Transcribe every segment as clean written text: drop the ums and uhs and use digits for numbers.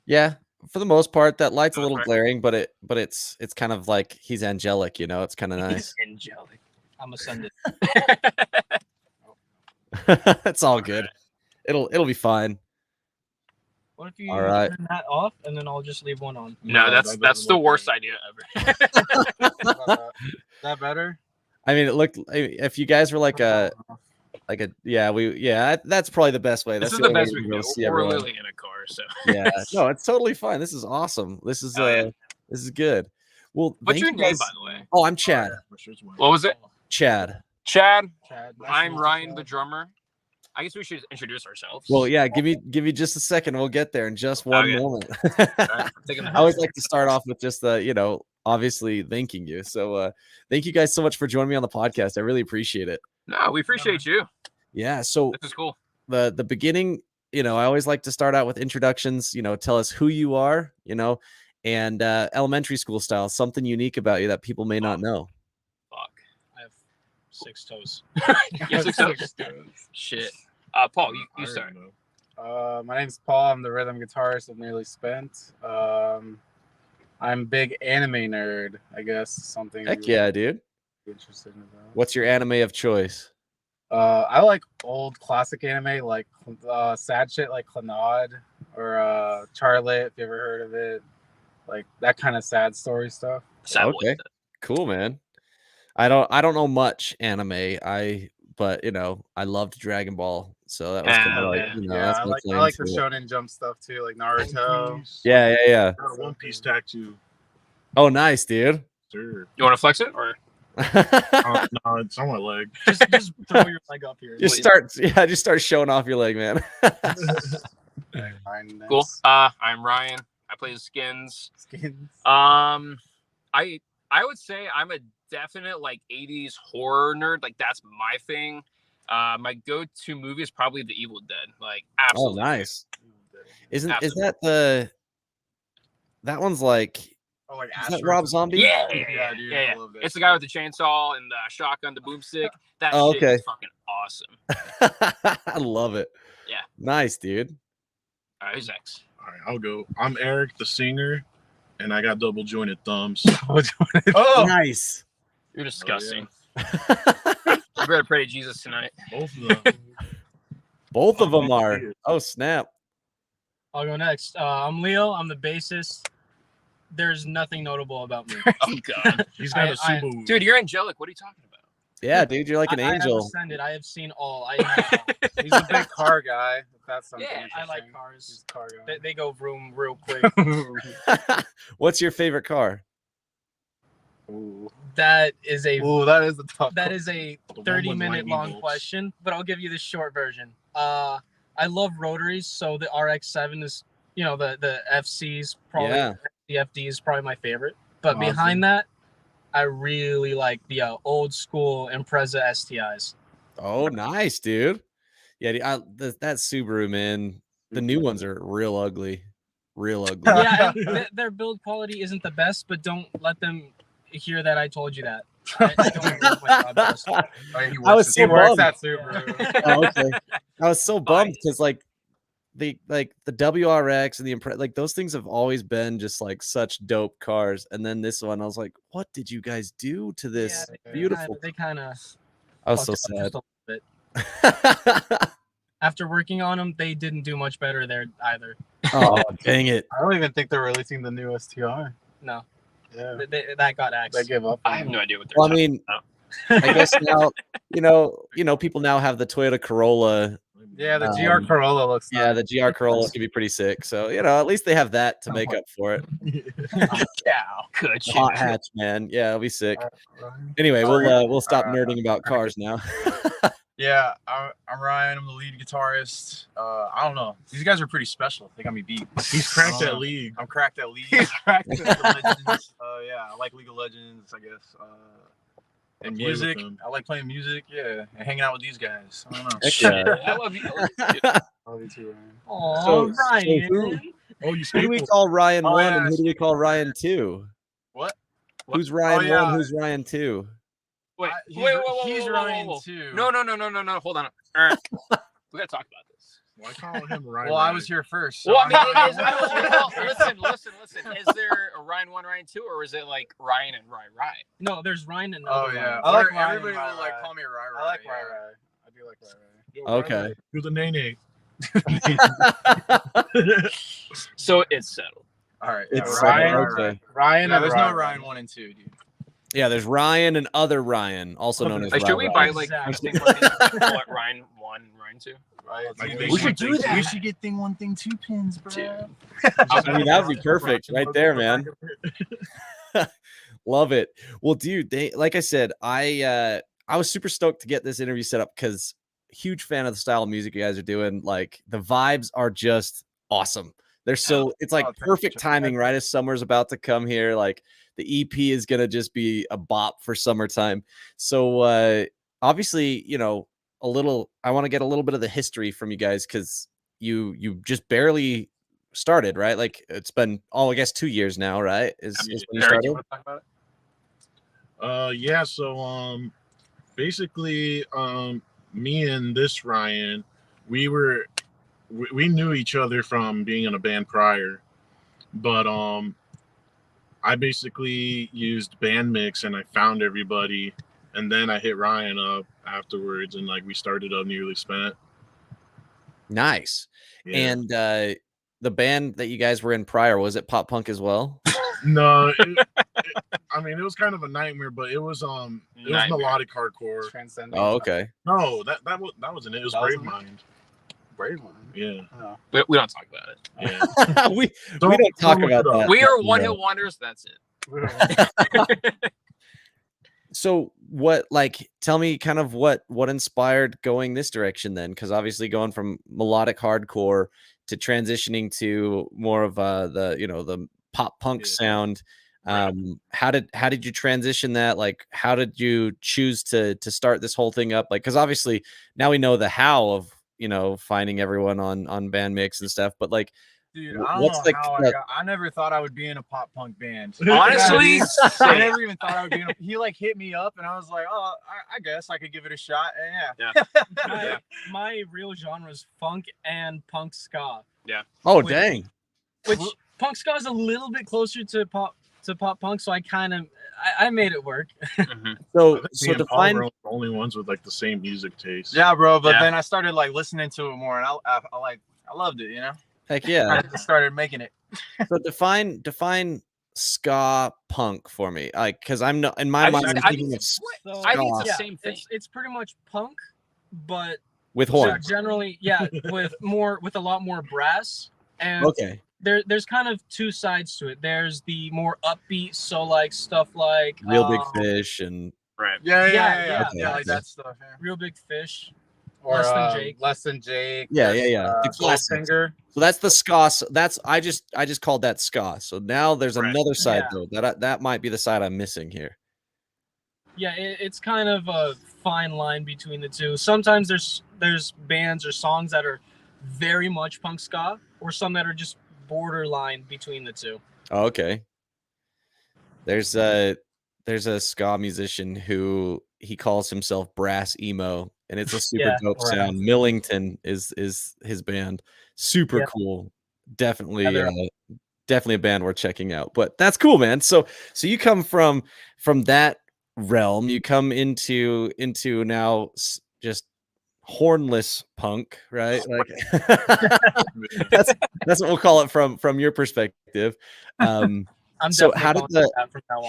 Yeah, for the most part, that light's a Most little part. glaring, but it's kind of like he's angelic, you know. It's kind of He's nice. angelic. I'm gonna send it. It's all good. It'll be fine. What if you All right. turn that off and then I'll just leave one on? No, that's the worst idea ever. That better? I mean, it looked if you guys were like a that's probably the best way. This That's is the the only way best we we can can be able do. to see We're everyone. literally in a car, so Yeah, no, it's totally fine. This is awesome. This is Oh, yeah. this is good. Well, What's thank your you name, guys- by the way? Oh, I'm Chad. What was it? Chad. Chad. Chad, nice I'm to meet you, Ryan, Chad. the drummer. I guess we should introduce ourselves. Well, yeah, give me just a second. We'll get there in just one Okay. moment. All right, taking the I always like to start off with just obviously thanking you. So thank you guys so much for joining me on the podcast. I really appreciate it. No, we appreciate you. Yeah. So This is cool. the beginning, I always like to start out with introductions, tell us who you are, and elementary school style, something unique about you that people may not know. Fuck. I have 6 toes. Yes, shit. Paul, you start. My name's Paul. I'm the rhythm guitarist of Nearly Spent. I'm big anime nerd, I guess. Something Heck you yeah, would dude. be interested in about. What's your anime of choice? I like old classic anime, like sad shit like Clannad or Charlotte, if you ever heard of it. Like that kind of sad story stuff. Okay. Cool, man. I don't know much anime. But I loved Dragon Ball, so that was kind of like that's I my like claim the to it. Shonen Jump stuff too, like Naruto. Yeah. One Piece tattoo. Oh, nice, dude. Sure. You want to flex it or? No, it's on my leg. Just throw your leg up here. just start showing off your leg, man. Cool. I'm Ryan. I play the skins. I would say I'm a definite like 80s horror nerd. Like that's my thing. My go-to movie is probably The Evil Dead. Like absolutely. Oh, nice. Is Absolutely. that that one's like like is that Rob Zombie? Yeah, dude. I love that It's the shit. guy with the chainsaw and the shotgun, the boomstick. That Oh, shit okay. is fucking awesome. I love it. Yeah. Nice, dude. All right, who's next? All right, I'll go. I'm Eric, the singer, and I got double jointed thumbs. Oh, Nice. You're disgusting. You better pray to Jesus tonight. Both of them. Both of them are. Oh, snap. I'll go next. I'm Leo. I'm the bassist. There's nothing notable about me. Oh god, He's got a I- Subaru. dude, you're angelic. What are you talking about? Yeah, dude, you're like an I have angel. ascended. I have seen all. I know. he's a big car guy. If that's something. Yeah, I like interesting. cars. He's a car guy. They go vroom real quick. What's your favorite car? Ooh. That is a That is a tough. that is a The one with 30-minute lightning long bolts. question, but I'll give you the short version. I love rotaries, so the RX-7 is, the FC's probably Yeah. the FD is probably my favorite. But Awesome. behind that, I really like the old school Impreza STIs. Oh, nice, dude. Yeah, that Subaru, man. The new ones are real ugly. Real ugly. Yeah, and their build quality isn't the best, but don't let them hear that I told you that. I don't know what God does. I was so He works bummed. at Subaru. Oh, okay. I was so bummed because the WRX and the like those things have always been just like such dope cars, and then this one I was like, what did you guys do to this beautiful? They kind of. I was so sad. Bit. After working on them, they didn't do much better there either. Oh, dang it. I don't even think they're releasing the new STI. No, Yeah, that got axed. they give up. I have no idea what they're Well, I talking mean, about. I guess now people now have the Toyota Corolla. Yeah, the GR Corolla looks. Yeah, nice. the GR Corolla can be pretty sick. So at least they have that to make up for it. Good shit. Hot hatch, man. Yeah, it'll be sick. Anyway, we'll stop nerding about cars now. Yeah, I'm Ryan. I'm the lead guitarist. I don't know. These guys are pretty special. They got me beat. He's cracked that league. I'm cracked at League. League of Legends. Yeah, I like League of Legends, I guess. And play with music. them. I like playing music. Yeah, and hanging out with these guys. I don't know. Heck yeah. I love you. Love you too, Ryan. Aw, So Ryan. Oh, you Who do we skateboard. call Ryan Oh, 1 yeah, and who do we call Ryan 2? What? Who's Ryan yeah. 1? Who's Ryan 2? Wait, He's wait, Ryan whoa. too. No. Hold on. We gotta talk about this. Why call him Ryan? Well, I was here first. So Well, I I'm mean, listen. Is there a Ryan 1, Ryan 2, or is it like Ryan and Rai? No, there's Ryan and Oh other yeah, Ryan. I like Or Ryan everybody and will like Rai. call me Rai. I like yeah. Rai Rai. I do like Rai Rai. Yo, Okay. Do the nene. So it's settled. All right, It's Ryan. okay. Ryan Yeah, and there's Rai no Rai. Ryan 1 and 2, dude. Yeah, there's Ryan and other Ryan, also known as Like, should we buy like Exactly. Thing 1, Thing 2, what, Ryan 1, Ryan 2? Right. Like, We we should should do that. We should get Thing 1, Thing 2 pins, bro. Dude. I mean, that would be perfect right there, man. Love it. Well, dude, like I said, I was super stoked to get this interview set up because huge fan of the style of music you guys are doing. Like the vibes are just awesome. They're so it's like perfect timing, right? As summer's about to come here. Like the EP is gonna just be a bop for summertime. So obviously, you know, I want to get a little bit of the history from you guys because you just barely started, right? Like it's been I guess 2 years now, right? Is when you Eric, started? you wanna talk about it? Yeah. So basically me and this Ryan, we knew each other from being in a band prior, but I basically used Bandmix and I found everybody, and then I hit Ryan up afterwards, and like we started up Nearly Spent. Nice. Yeah. And the band that you guys were in prior, was it pop punk as well? No, I mean it was kind of a nightmare, but it was melodic hardcore. Transcending. Oh, okay. No, that wasn't it. It was That Brave wasn't it? Mind. Brave one. Yeah. Oh. We don't talk about it. Yeah. we don't talk look about it up. that. We are Yeah. one hit wonders. That's it. So tell me kind of what inspired going this direction then? Because obviously going from melodic hardcore to transitioning to more of the pop punk sound. How did you transition that? Like, how did you choose to start this whole thing up? Like, because obviously now we know the how of finding everyone on Bandmix and stuff, but like, Dude, I don't what's know the how I never thought I would be in a pop punk band. Honestly, I same. never even thought I would be in he like hit me up and I was like, oh, I guess I could give it a shot. And yeah. My real genre is funk and punk ska. Oh, Which- dang. Which punk ska is a little bit closer to pop punk, so I kind of I made it work. Mhm. So Me so and Paul define. were the only ones with like the same music taste. Yeah, bro. But Yeah. then I started like listening to it more and I loved it, you know? Heck yeah. I just started making it. So define ska punk for me, like, because I'm not in my I mind. think- I'm I thinking think- of So, I think it's the yeah, same thing. It's pretty much punk, but with horns. generally, yeah, with a lot more brass. And Okay. there's kind of two sides to it. There's the more upbeat, so like stuff like Real Big Fish and Right. Yeah, Okay. like that stuff. Yeah. Real Big Fish. Or Less Than Jake. Less Than Jake. yeah. The The classics. Goldfinger. So that's the ska. So that's I just called that ska. So now there's Right. another side Yeah. though. That might be the side I'm missing here. Yeah, it's kind of a fine line between the two. Sometimes there's bands or songs that are very much punk ska, or some that are just borderline between the two. Oh, okay. There's a ska musician who he calls himself Brass Emo, and it's a super Yeah, dope right. sound. Millington is his band. Super Yeah. cool. Definitely, Yeah, definitely a band worth checking out. But that's cool, man. So you come from that realm, you come into now just hornless punk, right? Like that's what we'll call it from your perspective. I'm So definitely how did calling it that from now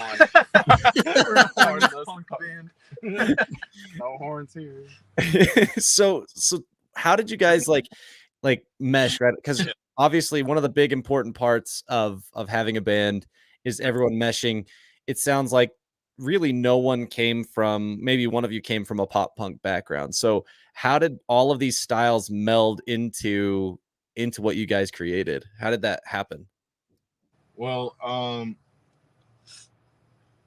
on. No horns here. so how did you guys like mesh, right? Because obviously one of the big important parts of having a band is everyone meshing. It sounds like really no one came from, maybe one of you came from a pop punk background. So how did all of these styles meld into what you guys created? How did that happen? Well,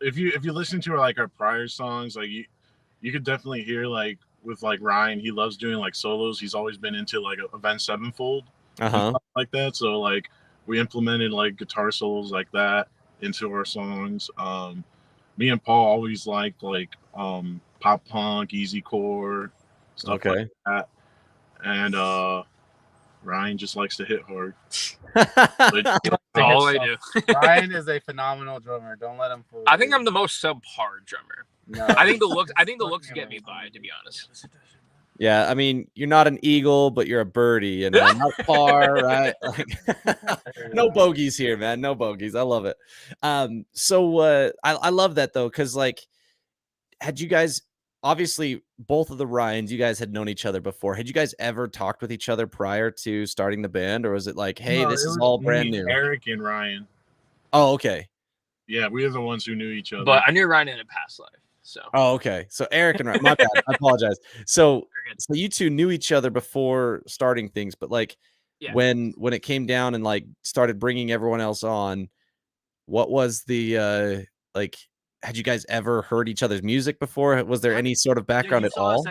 if you listen to like our prior songs, like you could definitely hear like with like Ryan, he loves doing like solos. He's always been into like Avenged Sevenfold and stuff like that. So like we implemented like guitar solos like that into our songs. Me and Paul always liked like pop punk, easy core, stuff like that. And Ryan just likes to hit hard. All I do. Ryan is a phenomenal drummer. Don't let him fool you. I think I'm the most subpar drummer. No, I think the looks get me by, to be honest. Yeah, I mean, you're not an eagle, but you're a birdie, and not far, right? Like, no bogeys here, man. No bogeys. I love it. I love that though, because like, had you guys obviously both of the Ryans, you guys had known each other before. Had you guys ever talked with each other prior to starting the band, or was it like, hey, No, this it is was all me, brand new? Eric and Ryan. Oh, okay. Yeah, we were the ones who knew each other. But I knew Ryan in a past life. So. Oh, okay. So Eric and Ryan, my bad. I apologize. So you two knew each other before starting things, but like when it came down and like started bringing everyone else on, what was the like? Had you guys ever heard each other's music before? Was there any sort of background at all?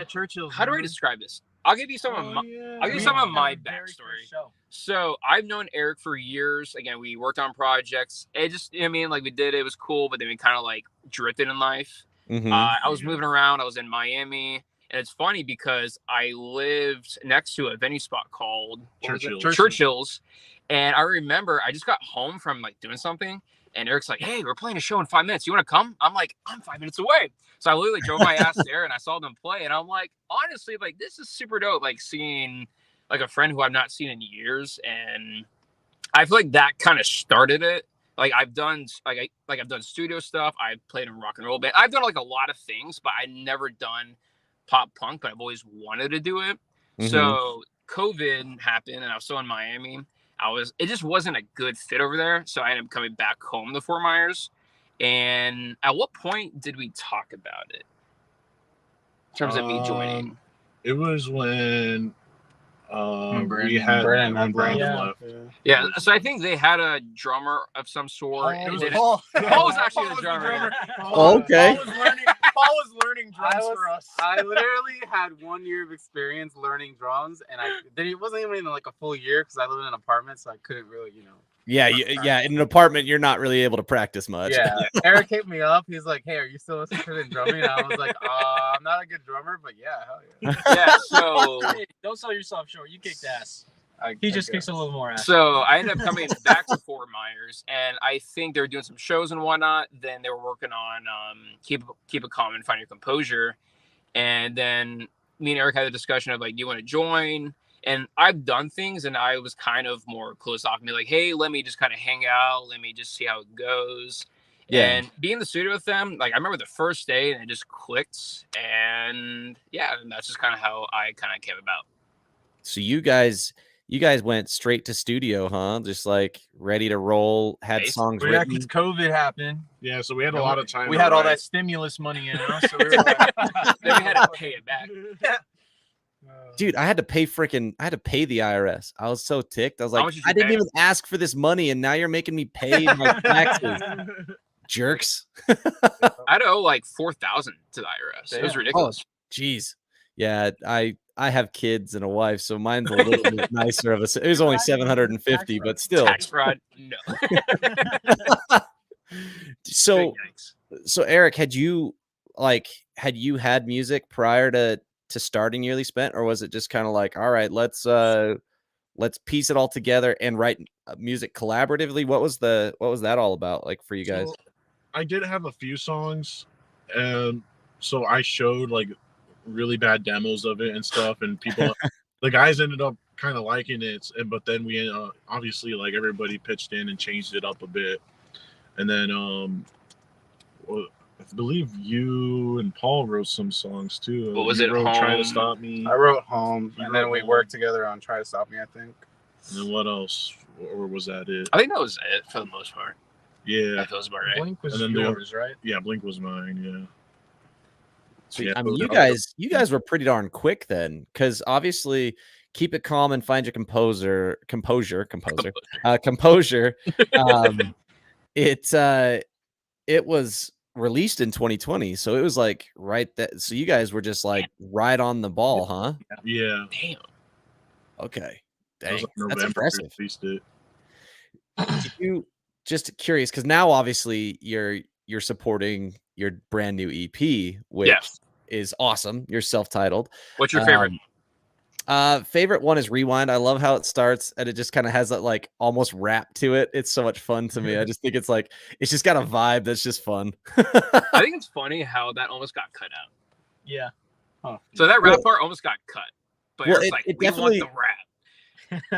How do I describe this? I'll give you some of my backstory. So I've known Eric for years. Again, we worked on projects. It just, I mean, like we did, it was cool, but then we kind of like drifted in life. I was moving around. I was in Miami, and it's funny because I lived next to a venue spot called Churchill's, and I remember I just got home from like doing something, and Eric's like, "Hey, we're playing a show in 5 minutes. You want to come?" I'm like, "I'm 5 minutes away." So I literally drove my ass there, and I saw them play, and I'm like, honestly, like this is super dope. Like seeing like a friend who I've not seen in years, and I feel like that kind of started it. Like I've done I've done studio stuff. I've played in rock and roll band. I've done like a lot of things, but I've never done pop punk, but I've always wanted to do it. So COVID happened and I was still in Miami. It just wasn't a good fit over there. So I ended up coming back home to Fort Myers. And at what point did we talk about it? In terms of me joining? It was when Brandon, we had Brandon left. Yeah, so I think they had a drummer of some sort. Paul was actually the drummer. Okay. Paul was learning drums for us. I literally had 1 year of experience learning drums, and it wasn't even like a full year because I lived in an apartment, so I couldn't really, Yeah, in an apartment, you're not really able to practice much. Yeah. Eric hit me up. He's like, "Hey, are you still interested in drumming?" And I was like, I'm not a good drummer, but yeah, hell yeah." Yeah, so Hey, don't sell yourself short. You kicked ass. He just kicks a little more ass. So I ended up coming back to Fort Myers, and I think they were doing some shows and whatnot. Then they were working on keep it calm and find your composure. And then me and Eric had a discussion of like, "Do you want to join?" And I've done things, and I was kind of more closed off. Me like, "Hey, let me just kind of hang out. Let me just see how it goes." Yeah. And being in the studio with them, like I remember the first day, and it just clicked. And yeah, and that's just kind of how I kind of came about. So you guys went straight to studio, huh? Just like ready to roll, had songs Yeah, written. because COVID happened. Yeah, so we had a lot of time. We had all that stimulus money, so we were like, then we had to pay it back. Dude, I had to pay the IRS. I was so ticked. I was like, I didn't even ask for this money, and now you're making me pay my taxes. Jerks. I'd owe like $4,000 to the IRS. It was ridiculous. Jeez. Yeah, I have kids and a wife, so mine's a little bit nicer of a. It was only $750, but still. Tax fraud? No. So Eric, had you had music prior to starting Yearly Spent, or was it just kind of like, all right, let's piece it all together and write music collaboratively? What was that all about, like, for you guys? So, I did have a few songs, and so I showed like really bad demos of it and stuff, and people the guys ended up kind of liking it, but then we obviously like everybody pitched in and changed it up a bit, and then I believe you and Paul wrote some songs too. What was it? Try to Stop Me. I wrote Home, and then we worked together on Try to Stop Me, I think. And then what else? Or was that it? I think that was it for the most part. Yeah, that feels about right. Blink was yours, right? Yeah, Blink was mine. Yeah. So, yeah, I mean, you guys were pretty darn quick then, because obviously, Keep It Calm and Find Your Composure. It was released in 2020, so it was like right that. So you guys were just like right on the ball, huh? Yeah. Damn. Okay. Dang. That's impressive. Released it. You just curious, because now obviously you're supporting your brand new EP, which is awesome. You're self-titled. What's your favorite? Favorite one is Rewind. I love how it starts and it just kind of has that like almost rap to it. It's so much fun to me. I just think it's like it's just got a vibe that's just fun. I think it's funny how that almost got cut out. Yeah. So that rap part almost got cut. But Well, it's like, we want the rap.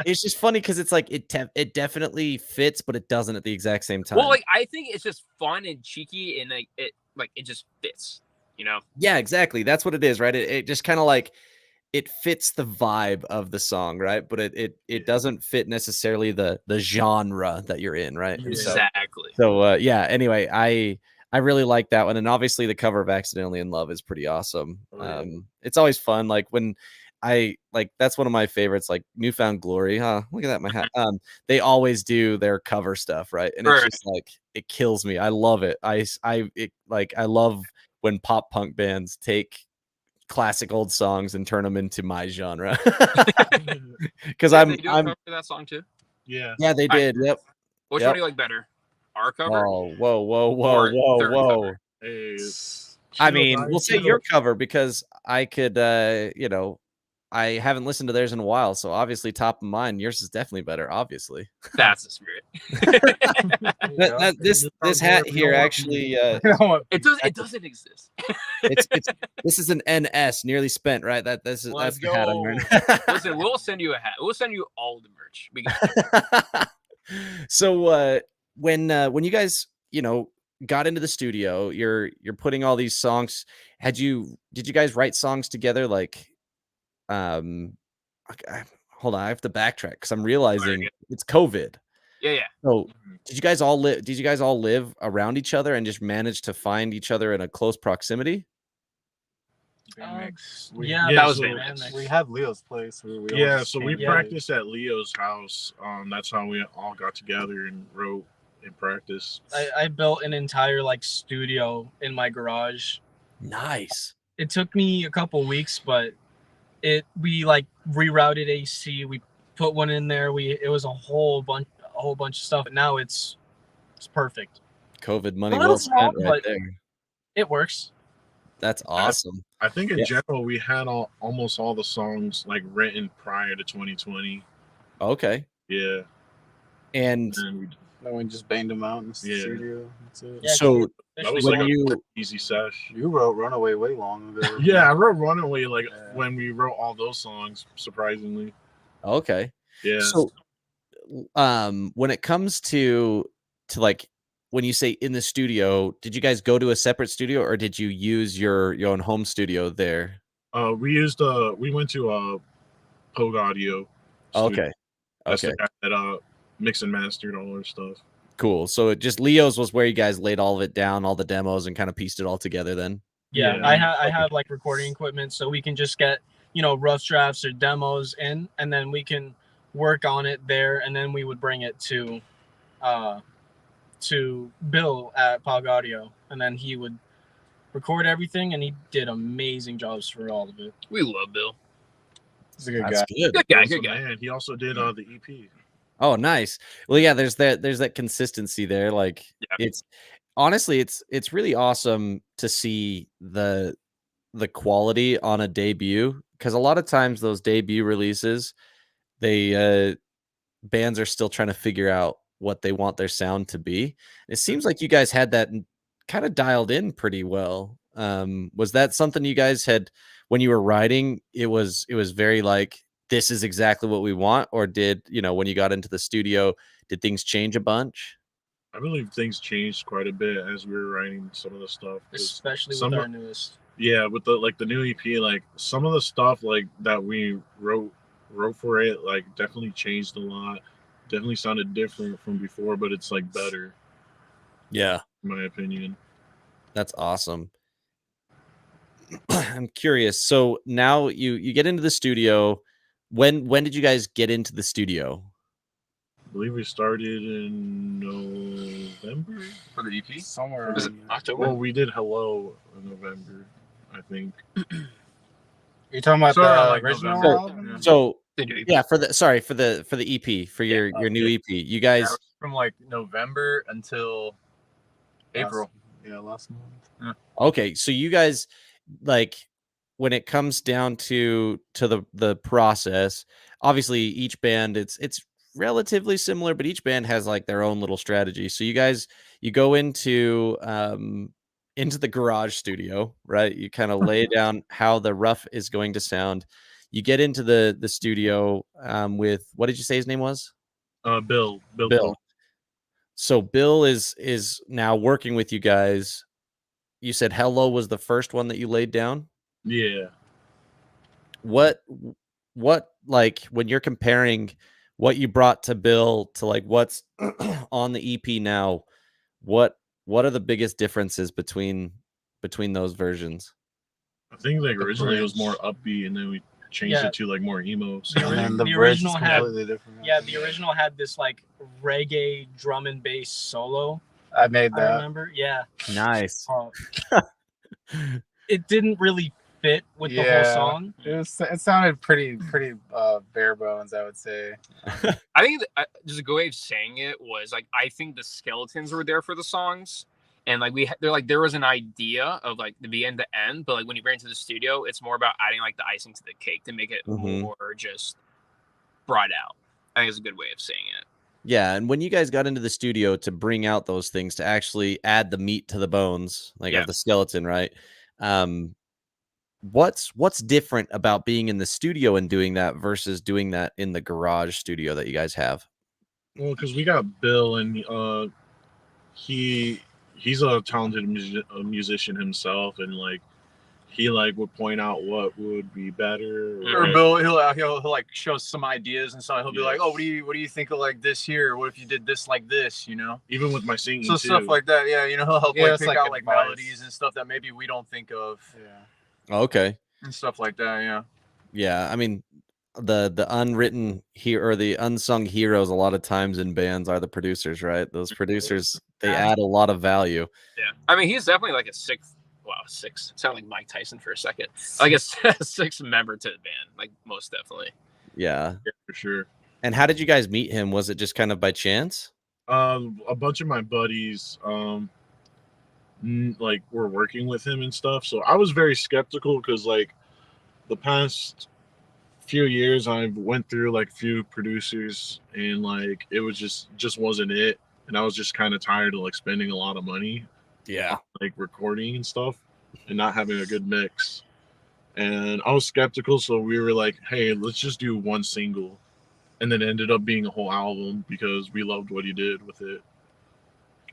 It's just funny because it's like it definitely fits, but it doesn't at the exact same time. Well, like I think it's just fun and cheeky, and it just fits, you know? Yeah, exactly. That's what it is, right? It just kind of like it fits the vibe of the song, right? But it doesn't fit necessarily the genre that you're in, right? Exactly. So yeah. Anyway, I really like that one, and obviously the cover of "Accidentally in Love" is pretty awesome. It's always fun, like when that's one of my favorites, like Newfound Glory. Huh? Look at that, my hat. They always do their cover stuff, right? And it's just like it kills me. I love it. I love when pop punk bands take classic old songs and turn them into my genre. Because Did they do a cover for that song too? Yeah. Yeah, they did. Yep. Which one do you like better? Our cover? Oh, whoa. Hey, I mean, we'll say your cover because I could, I haven't listened to theirs in a while, so obviously top of mind. Yours is definitely better, obviously. That's the spirit. This hat here actually, it doesn't exist. this is an NS, nearly spent, right? That's the hat I'm wearing. Listen, we'll send you a hat. We'll send you all the merch. We got So when you guys got into the studio, you're putting all these songs. Did you guys write songs together? Like, hold on, I have to backtrack because I'm realizing it's COVID. Yeah. So did you guys all live around each other and just manage to find each other in a close proximity? that was so we had Leo's place. So we practiced at Leo's house. That's how we all got together and wrote and practiced. I built an entire studio in my garage. Nice. It took me a couple weeks, but we rerouted AC. We put one in there. It was a whole bunch of stuff. But now it's perfect. COVID money well spent right there. It works. That's awesome. I think in general we had almost all the songs written prior to 2020. Okay. Yeah. And then we just banged them out in the studio. That's it. Yeah, so that was an easy sesh. You wrote Runaway way long ago. Yeah, I wrote Runaway when we wrote all those songs, surprisingly. Okay. Yeah. So when it comes to when you say in the studio, did you guys go to a separate studio or did you use your own home studio there? We went to Pogue Audio. Okay. That's the guy that mixed and mastered all our stuff. Cool. So it just Leo's was where you guys laid all of it down, all the demos, and kind of pieced it all together then? Yeah. I have recording equipment, so we can just get rough drafts or demos in, and then we can work on it there, and then we would bring it to Bill at Pog Audio, and then he would record everything, and he did amazing jobs for all of it. We love Bill. He's a good guy. Good guy. Man, he also did the EP. Oh, nice. Well, yeah, there's that consistency there. It's honestly, it's really awesome to see the quality on a debut, because a lot of times those debut releases, bands are still trying to figure out what they want their sound to be. It seems like you guys had that kind of dialed in pretty well. Was that something you guys had when you were writing? It was very this is exactly what we want, or did when you got into the studio, did things change a bunch? I believe things changed quite a bit as we were writing some of the stuff, especially with our newest. Yeah, with the new EP, some of the stuff that we wrote for it definitely changed a lot. Definitely sounded different from before, but it's better. Yeah, in my opinion. That's awesome. I'm curious. So now you get into the studio. When did you guys get into the studio? I believe we started in November for the EP. Somewhere in October. Well, we did Hello in November, I think. You're talking about the original album? So yeah, for the EP, for your new EP, you guys from November until April. Last month. Yeah. Okay, so you guys when it comes down to the process, obviously each band it's relatively similar, but each band has like their own little strategy. So you go into the garage studio, right? You kind of lay down how the rough is going to sound. You get into the studio with, what did you say his name was? Bill. Bill. So Bill is now working with you guys. You said Hello was the first one that you laid down? Yeah. What like when you're comparing what you brought to Bill to like what's on the EP now, what are the biggest differences between those versions? I think like originally it was more upbeat, and then we changed it to like more emo. So. And then The original had the original had this like reggae drum and bass solo. I made that. I remember. Yeah. Nice. It didn't really fit with the whole song. It sounded pretty bare bones, I would say. I think just a good way of saying it was like, I think the skeletons were there for the songs, and like there was an idea of like the beginning to end, but like when you bring it to the studio, it's more about adding like the icing to the cake to make it more just brought out. I think it's a good way of saying it. Yeah, and when you guys got into the studio to bring out those things, to actually add the meat to the bones, like of the skeleton, right? What's different about being in the studio and doing that versus doing that in the garage studio that you guys have? Well, because we got Bill, and he's a talented musician himself, and like he like would point out what would be better. Or Bill, he'll like show some ideas and stuff. He'll be like, "Oh, what do you think of like this here? What if you did this like this? You know?" Even with my singing, so too. Stuff like that. Yeah, you know, he'll help like pick out like like melodies and stuff that maybe we don't think of. Yeah. Okay. And stuff like that. Yeah. Yeah, I mean, the unwritten hero or the unsung heroes a lot of times in bands are the producers, right? Those producers, they add a lot of value. Yeah, I mean, he's definitely like a sixth. Wow, six. Sound like Mike Tyson for a second. Like a sixth member to the band, like most definitely. Yeah, for sure. And how did you guys meet him? Was it just kind of by chance? A bunch of my buddies, like were working with him and stuff. So I was very skeptical because like the past few years I went through like a few producers, and like it was just wasn't it. And I was just kind of tired of like spending a lot of money. Yeah. Like recording and stuff and not having a good mix. And I was skeptical, so we were like, hey, let's just do one single. And then it ended up being a whole album because we loved what he did with it.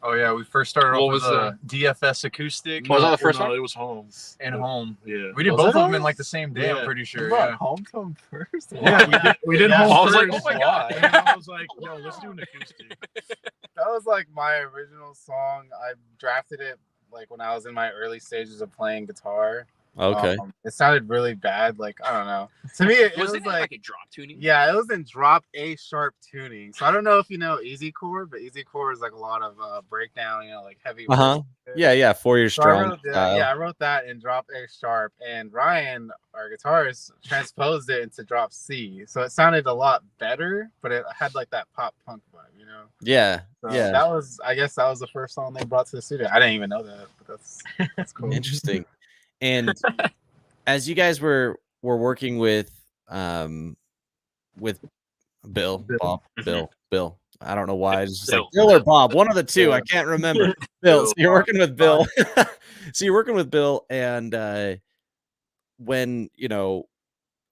Oh yeah, we first started off with a DFS acoustic. What was that the first one? It was Home. And Home. Yeah. We did both of them in like the same day, I'm pretty sure. Yeah. Home to him first? Yeah, we did Home I was first. like, oh my God. And I was like, yo, let's do an acoustic. That was like my original song. I drafted it like when I was in my early stages of playing guitar. Okay. It sounded really bad. Like, I don't know. To me, it was like a drop tuning. Yeah, it was in drop A sharp tuning. So I don't know if you know easy chord, but easy chord is like a lot of breakdown, you know, like heavy. Yeah, 4 years strong. I wrote that in drop A sharp, and Ryan, our guitarist, transposed it into drop C. So it sounded a lot better, but it had like that pop punk vibe, you know? Yeah. So I guess that was the first song they brought to the studio. I didn't even know that, but that's cool. Interesting. And as you guys were working with Bill. I don't know why. It's just like Bill or Bob, one of the two. I can't remember. Bill. So you're working with Bill. And when, you know,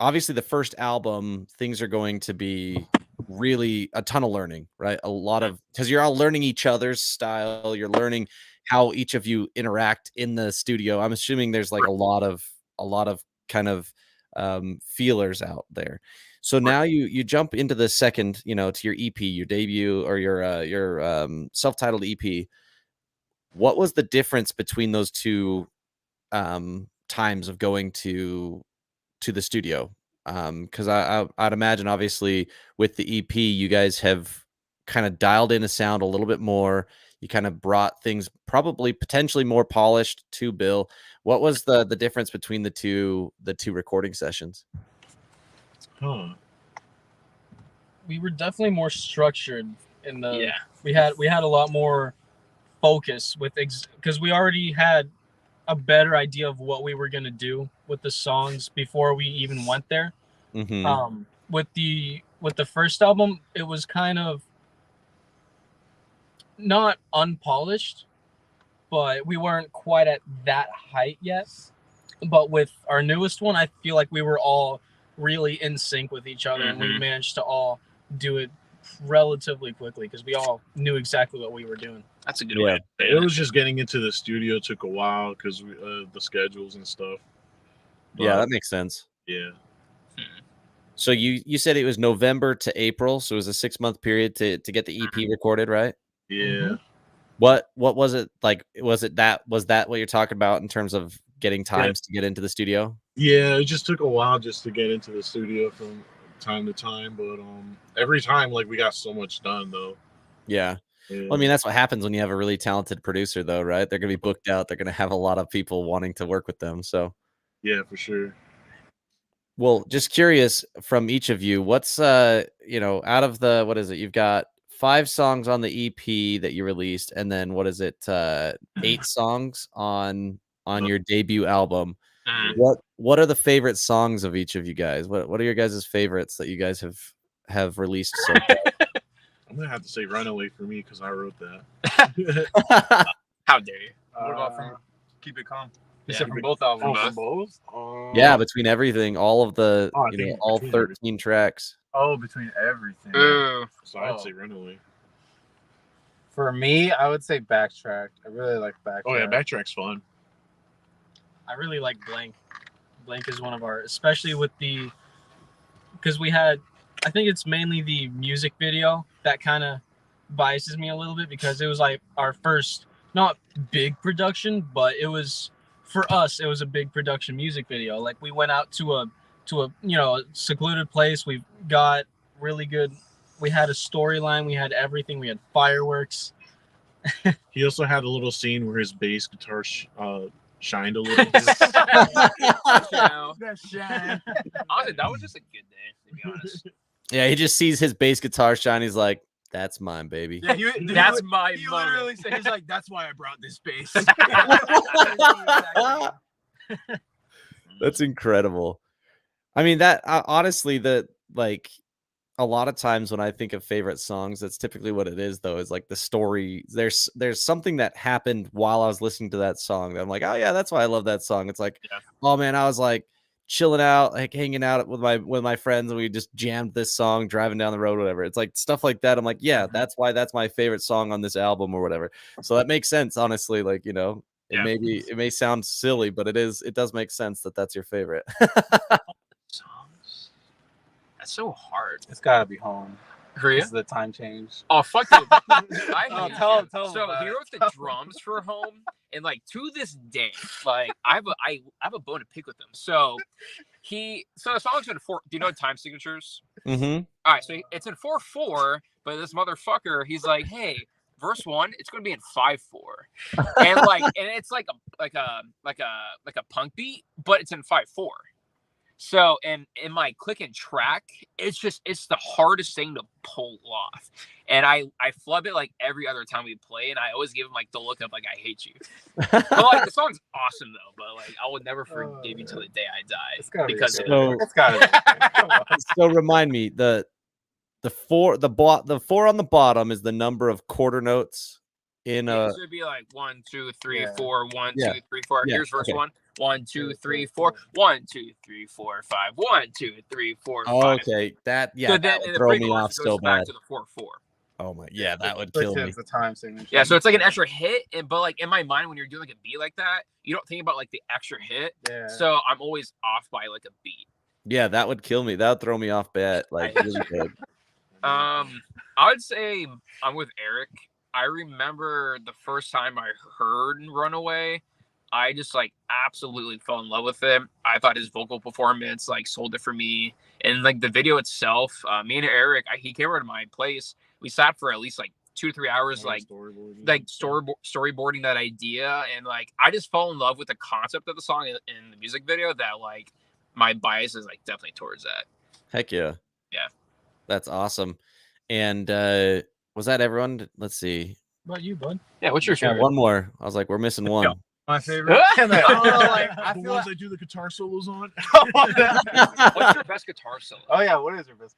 obviously the first album, things are going to be really a ton of learning, right? A lot of, because you're all learning each other's style. You're learning how each of you interact in the studio. I'm assuming there's like a lot of kind of feelers out there. So now you jump into the second, you know, to your EP, your debut or your self-titled EP. What was the difference between those two times of going to the studio? Because I'd imagine obviously with the EP, you guys have kind of dialed in a sound a little bit more. You kind of brought things probably potentially more polished to Bill. What was the difference between the two recording sessions? We were definitely more structured in we had a lot more focus with because we already had a better idea of what we were gonna do with the songs before we even went there. With the first album, it was kind of not unpolished, but we weren't quite at that height yet. But with our newest one, I feel like we were all really in sync with each other, and we managed to all do it relatively quickly because we all knew exactly what we were doing. That's a good way. It was just getting into the studio took a while because the schedules and stuff. Yeah, that makes sense. Yeah. So you said it was November to April, so it was a 6-month period to get the EP recorded, right? Yeah. What was it like? Was that what you're talking about in terms of getting times to get into the studio? Yeah, it just took a while just to get into the studio from time to time, but every time like we got so much done though. Yeah. Well, I mean, that's what happens when you have a really talented producer, though, right? They're going to be booked out. They're going to have a lot of people wanting to work with them. So, yeah, for sure. Well, just curious from each of you, what's out of the what is it? You've got 5 songs on the EP that you released, and then what is it? 8 songs on your debut album. What are the favorite songs of each of you guys? What are your guys' favorites that you guys have released so far? I'm gonna have to say "Runaway" for me because I wrote that. How dare you? What about from Keep It Calm? Yeah, From both albums. From both? Yeah, between everything, all of the all between 13 tracks. Oh, between everything. So I'd say "Runaway." For me, I would say Backtrack. I really like Backtrack. Oh yeah, Backtrack's fun. I really like Blank. Blank is one of our, especially with because we had, I think it's mainly the music video that kind of biases me a little bit because it was like our first, not big production, but it was, for us, it was a big production music video. Like we went out to a secluded place. We got really good, we had a storyline, we had everything, we had fireworks. He also had a little scene where his bass guitar shined a little bit. Honestly, that was just a good day, to be honest. Yeah, he just sees his bass guitar shine. He's like, "That's mine, baby." Yeah, that's my He moment. literally said, he's like, "That's why I brought this bass." That's incredible. I mean, that honestly, a lot of times when I think of favorite songs, that's typically what it is, though, is like the story. There's something that happened while I was listening to that song that I'm like, oh yeah, that's why I love that song. It's like, oh man, I was like chilling out, like hanging out with my friends, and we just jammed this song driving down the road, whatever. It's like stuff like that. I'm like, yeah, that's why that's my favorite song on this album or whatever. So that makes sense, honestly. Like, it may sound silly, but it does make sense that that's your favorite. Songs. That's so hard. It's gotta be Home. Korea? This is the time change. Oh fuck it! Tell him So he wrote the drums for Home, and like to this day, like I have a bone to pick with him. So the song's in 4. Do you know time signatures? Mm-hmm. All right, so it's in 4/4, but this motherfucker, he's like, hey, verse 1, it's gonna be in 5/4, and it's like a punk beat, but it's in 5/4. So, and in my click and track, it's the hardest thing to pull off. And I flub it like every other time we play, and I always give him like the look of like, I hate you. But like the song's awesome though, but like I will never forgive you till the day I die. Because it's gotta be. So remind me, the 4 on the bottom is the number of quarter notes in a. It should be like 1, 2, 3, 4, 1, 2, 3, 4. Yeah. Here's verse 1. 1, 2, 3, 4. 1, 2, 3, 4, 5. 1, 2, 3, 4, 5. Okay, that So that would throw me off so bad. To the 4/4. Oh my, yeah, that would kill me. The time signature. Yeah, so it's like an extra hit, but like in my mind, when you're doing like a beat like that, you don't think about like the extra hit. Yeah. So I'm always off by like a beat. Yeah, that would kill me. That would throw me off bad, like really good. I would say I'm with Eric. I remember the first time I heard Runaway, I just like absolutely fell in love with him. I thought his vocal performance like sold it for me, and like the video itself. Me and Eric, he came over to my place. We sat for at least like 2 to 3 hours, storyboarding that idea, and like I just fell in love with the concept of the song and the music video. That like my bias is like definitely towards that. Heck yeah, yeah, that's awesome. And was that everyone? Let's see. What about you, bud? Yeah, what's your favorite? One more. I was like, we're missing one. My favorite. I don't know, like, I The feel ones like, I do the guitar solos on. What's your best guitar solo? oh yeah, what is your best?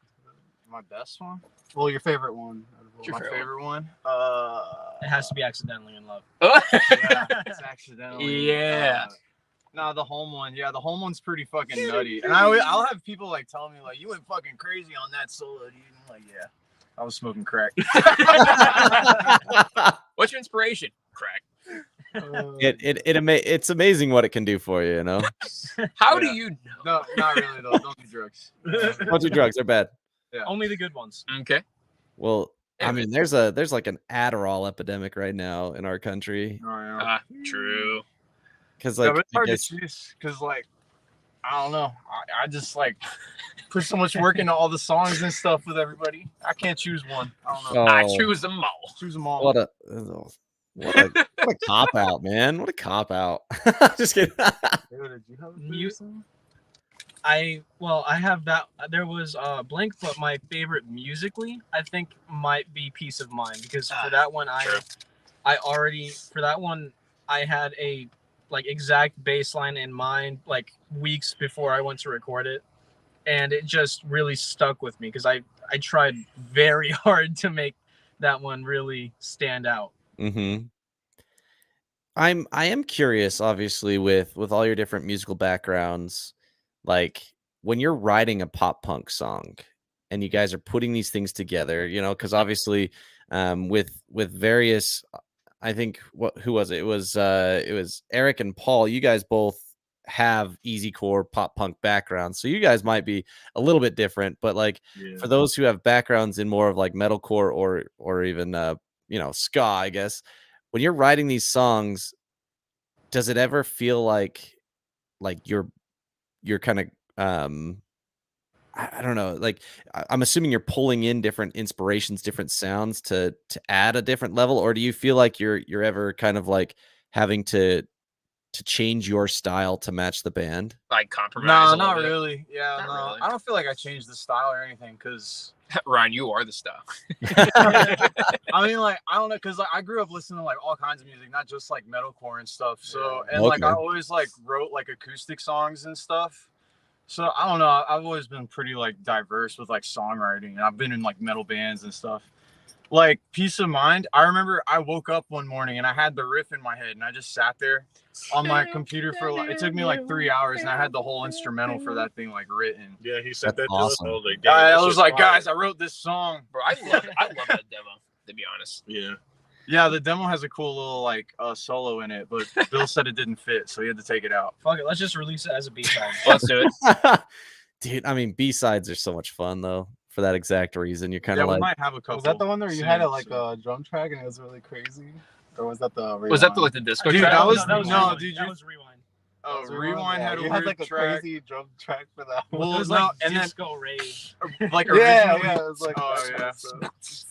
My best one? Well, your favorite one. What's your My favorite favorite one? It has to be Accidentally in Love. Yeah, it's accidentally. Yeah. No, the home one. Yeah, the home one's pretty fucking nutty. And I'll have people like tell me like, you went fucking crazy on that solo, dude. I'm like, yeah, I was smoking crack. What's your inspiration? Crack. It's amazing what it can do for you, you know. How do you know? No, not really though. Don't do drugs. Don't do drugs; they're bad. Yeah. Only the good ones. Okay. Well, I Anyway. mean, there's like an Adderall epidemic right now in our country Oh, yeah. True. because Yeah, like but it's I hard to guess- choose because like I don't know. I just like put so much work into all the songs and stuff with everybody. I can't choose one. I don't know. I Oh. choose them all. Choose them all. what a cop out, man! What a cop out. Just kidding. Dude, did you have a You- favorite song? I have that. There was blank, but my favorite musically, I think, might be Peace of Mind, because for that one, sure. I had a like exact bass line in mind like weeks before I went to record it, and it just really stuck with me because I tried very hard to make that one really stand out. Mm-hmm. I am curious, obviously, with all your different musical backgrounds, like when you're writing a pop punk song and you guys are putting these things together, you know, because obviously, with various, I think who was it? It was Eric and Paul. You guys both have easycore pop punk backgrounds, so you guys might be a little bit different. But like Yeah. for those who have backgrounds in more of like metalcore or even you know, ska, I guess. When you're writing these songs, does it ever feel like you're kind of I don't know, like I'm assuming you're pulling in different inspirations, different sounds to add a different level, or do you feel like you're ever kind of like having to change your style to match the band? Like compromise. No, a little not bit. really. Yeah, Not no. really. I don't feel like I changed the style or anything because Ryan, you are the stuff. I mean, like, I don't know, because like I grew up listening to like all kinds of music, not just like metalcore and stuff. So and like I Okay. always like wrote like acoustic songs and stuff. So I don't know. I've always been pretty like diverse with like songwriting, and I've been in like metal bands and stuff. Like Peace of Mind, I remember I woke up one morning and I had the riff in my head, and I just sat there on my computer for like, it took me like 3 hours, and I had the whole instrumental for that thing like written. Yeah, he said That's that to us. awesome. I was like, I "Damn, was this like, is fire." guys, I wrote this song. Bro, I love that demo, to be honest. Yeah. Yeah, the demo has a cool little like solo in it, but Bill said it didn't fit, so he had to take it out. Fuck it, let's just release it as a B-side. Let's do it. Dude, I mean, B-sides are so much fun though, for that exact reason. You're kind Yeah, of we like, might have a couple. Was that the one where you had it soon, like so. a drum track and it was really crazy? Or was that the Was that the Rewind? like the disco Dude, track? that was Rewind. dude. That was Rewind. Oh, Was Rewind Yeah, had a you weird had like a track. crazy drum track for that Well, one. It was no, like and then disco rave. like Yeah, originally. yeah, it was like Oh, that yeah. kind of stuff.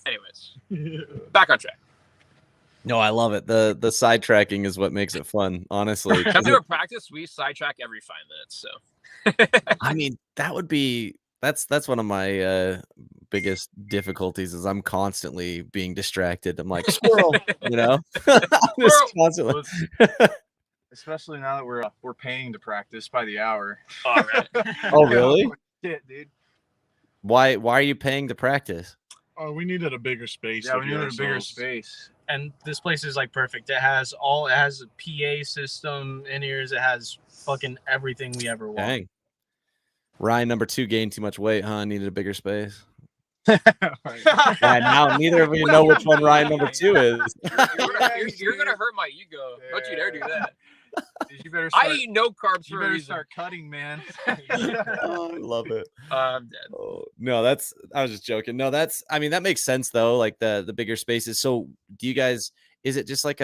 Anyways, back on track. no, I love it. The sidetracking is what makes it fun, honestly. 'cause After it- a practice, we sidetrack every 5 minutes. So I mean, that would be that's one of my biggest difficulties is I'm constantly being distracted. I'm like, squirrel, you know, just constantly. Especially now that we're paying to practice by the hour. all right. Oh, really? Shit, dude. Why are you paying to practice? Oh, we needed a bigger space. Yeah, to we be needed a bigger ourselves. space. And this place is like perfect. It has a PA system, in-ears, it has fucking everything we ever want. Dang. Ryan number 2 gained too much weight, huh? Needed a bigger space. Right. Yeah, now neither of you know which one Ryan number 2 is. You're gonna hurt my ego. Don't you dare do that. Dude, you better start, I eat no carbs you for a better reason. start cutting, man. Oh, I love it. I'm dead. Oh, no, I was just joking. No, I mean, that makes sense though, like the bigger spaces. So do you guys, is it just like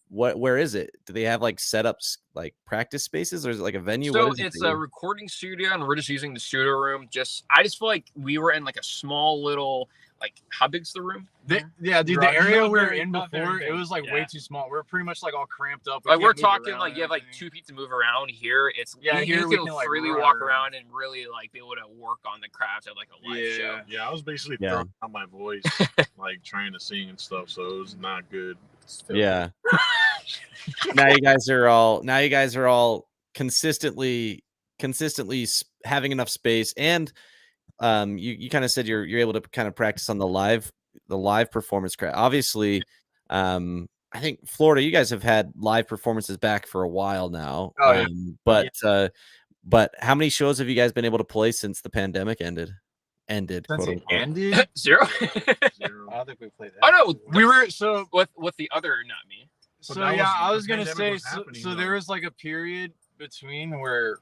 where is it? Do they have like setups, like practice spaces, or is it like a venue? So What is it it's that a you- recording studio, and we're just using the studio room. I just feel like we were in like a small little, like, how big's the room? Yeah, dude, the Right. area Not we were very- in not very before, it big. was like Yeah. way too small. We were pretty much like all cramped up. We Like, we're can't move talking around like and you have like everything. 2 feet to move around. Here, it's Yeah, you here we can can, like, freely run walk around. around and really like be able to work on the craft at like a live Yeah. show. Yeah, I was basically Yeah. throwing out my voice, like trying to sing and stuff, so it was not good. Yeah. now you guys are all consistently having enough space, and you kind of said you're able to kind of practice on the live performance craft. Obviously, I think Florida, you guys have had live performances back for a while now. Oh, yeah. But how many shows have you guys been able to play since the pandemic ended? Since Quote it unquote. ended, 0. I don't think we played that. Oh no, we were so. with the other, not me. So that yeah, I the was gonna pandemic say. was happening, So though. there was like a period between where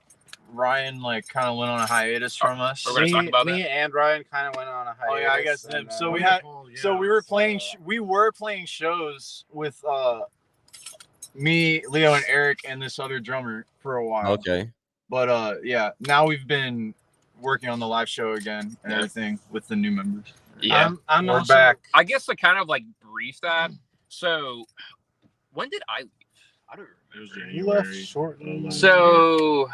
Ryan like kind of went on a hiatus from us. We're gonna talk about me that. and Ryan kind of went on a hiatus. Oh yeah, I guess them. and, So we Wonderful, had. yeah. So we were playing. We were playing shows with me, Leo, and Eric, and this other drummer for a while. Okay. But yeah, now we've been working on the live show again and Yeah. everything with the new members. Yeah, I'm we're also, back. I guess to kind of like brief that. So, when did I leave? I don't It was remember. You left January. shortly. So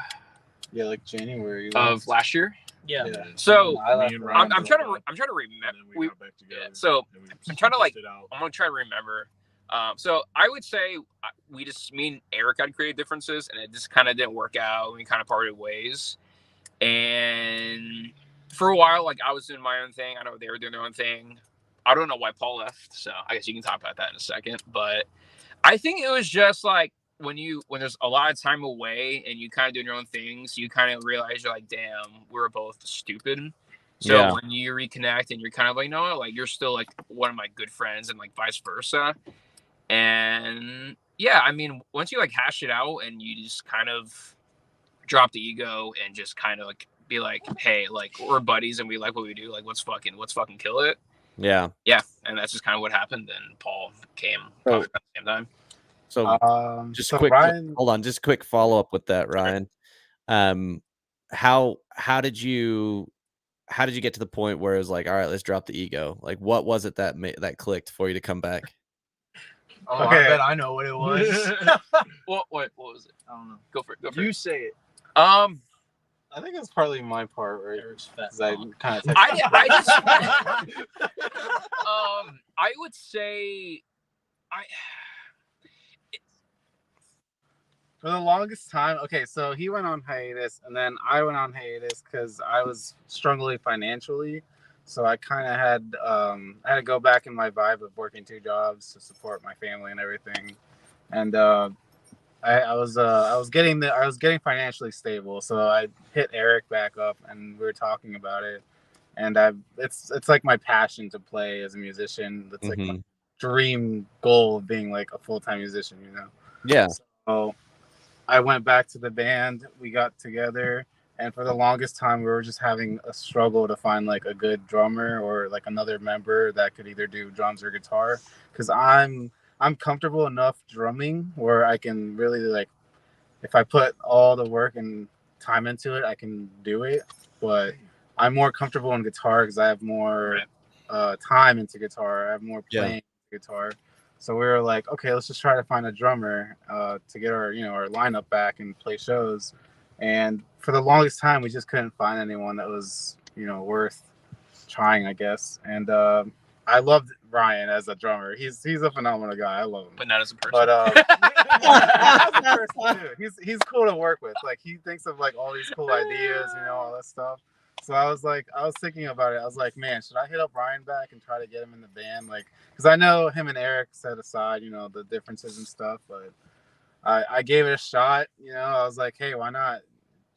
Yeah, like January. of last year. Yeah. So I left Me and Ryan I'm trying to broke up, remember. and then we got back together. So and we I'm trying to, like, tested out. I'm gonna try to remember. So I would say me and Eric had creative differences, and it just kind of didn't work out. We kind of parted ways, and for a while, like I was doing my own thing. I know they were doing their own thing. I don't know why Paul left, so I guess you can talk about that in a second. But I think it was just like when there's a lot of time away and you kind of doing your own things, you kind of realize you're like, damn, we're both stupid. So Yeah. when you reconnect and you're kind of like, no, like you're still like one of my good friends and like vice versa. And yeah, I mean, once you like hash it out and you just kind of drop the ego and just kind of like be like, hey, like we're buddies and we like what we do, like let's fucking kill it. Yeah. Yeah, and that's just kind of what happened. And Paul came So- at the same time. So just so quick Ryan, hold on, just quick follow up with that, Ryan. How did you get to the point where it was like, all right, let's drop the ego? Like, what was it that clicked for you to come back? Oh, Okay. I bet I know what it was. What was it? I don't know. Go for it. You say it. I think it's partly my part, right? Eric's fat. Because I kind of. I would say For the longest time, okay, so he went on hiatus, and then I went on hiatus because I was struggling financially. So I kind of had I had to go back in my vibe of working 2 jobs to support my family and everything, and I was getting financially stable. So I hit Eric back up, and we were talking about it, and it's like my passion to play as a musician. That's like my dream goal of being like a full-time musician, you know. Yeah. So I went back to the band. We got together, and for the longest time, we were just having a struggle to find like a good drummer or like another member that could either do drums or guitar. Because I'm comfortable enough drumming where I can really like, if I put all the work and time into it, I can do it. But I'm more comfortable in guitar because I have more time into guitar. I have more playing guitar. So we were like, okay, let's just try to find a drummer to get our lineup back and play shows. And for the longest time, we just couldn't find anyone that was, worth trying, I guess. And I loved Ryan as a drummer. He's a phenomenal guy. I love him. but not as a person. But as a person too, he's cool to work with. Like he thinks of like all these cool ideas, all that stuff. So I was thinking about it. I was like, man, should I hit up Ryan back and try to get him in the band? Like, because I know him and Eric set aside, the differences and stuff. But I gave it a shot. I was like, hey, why not?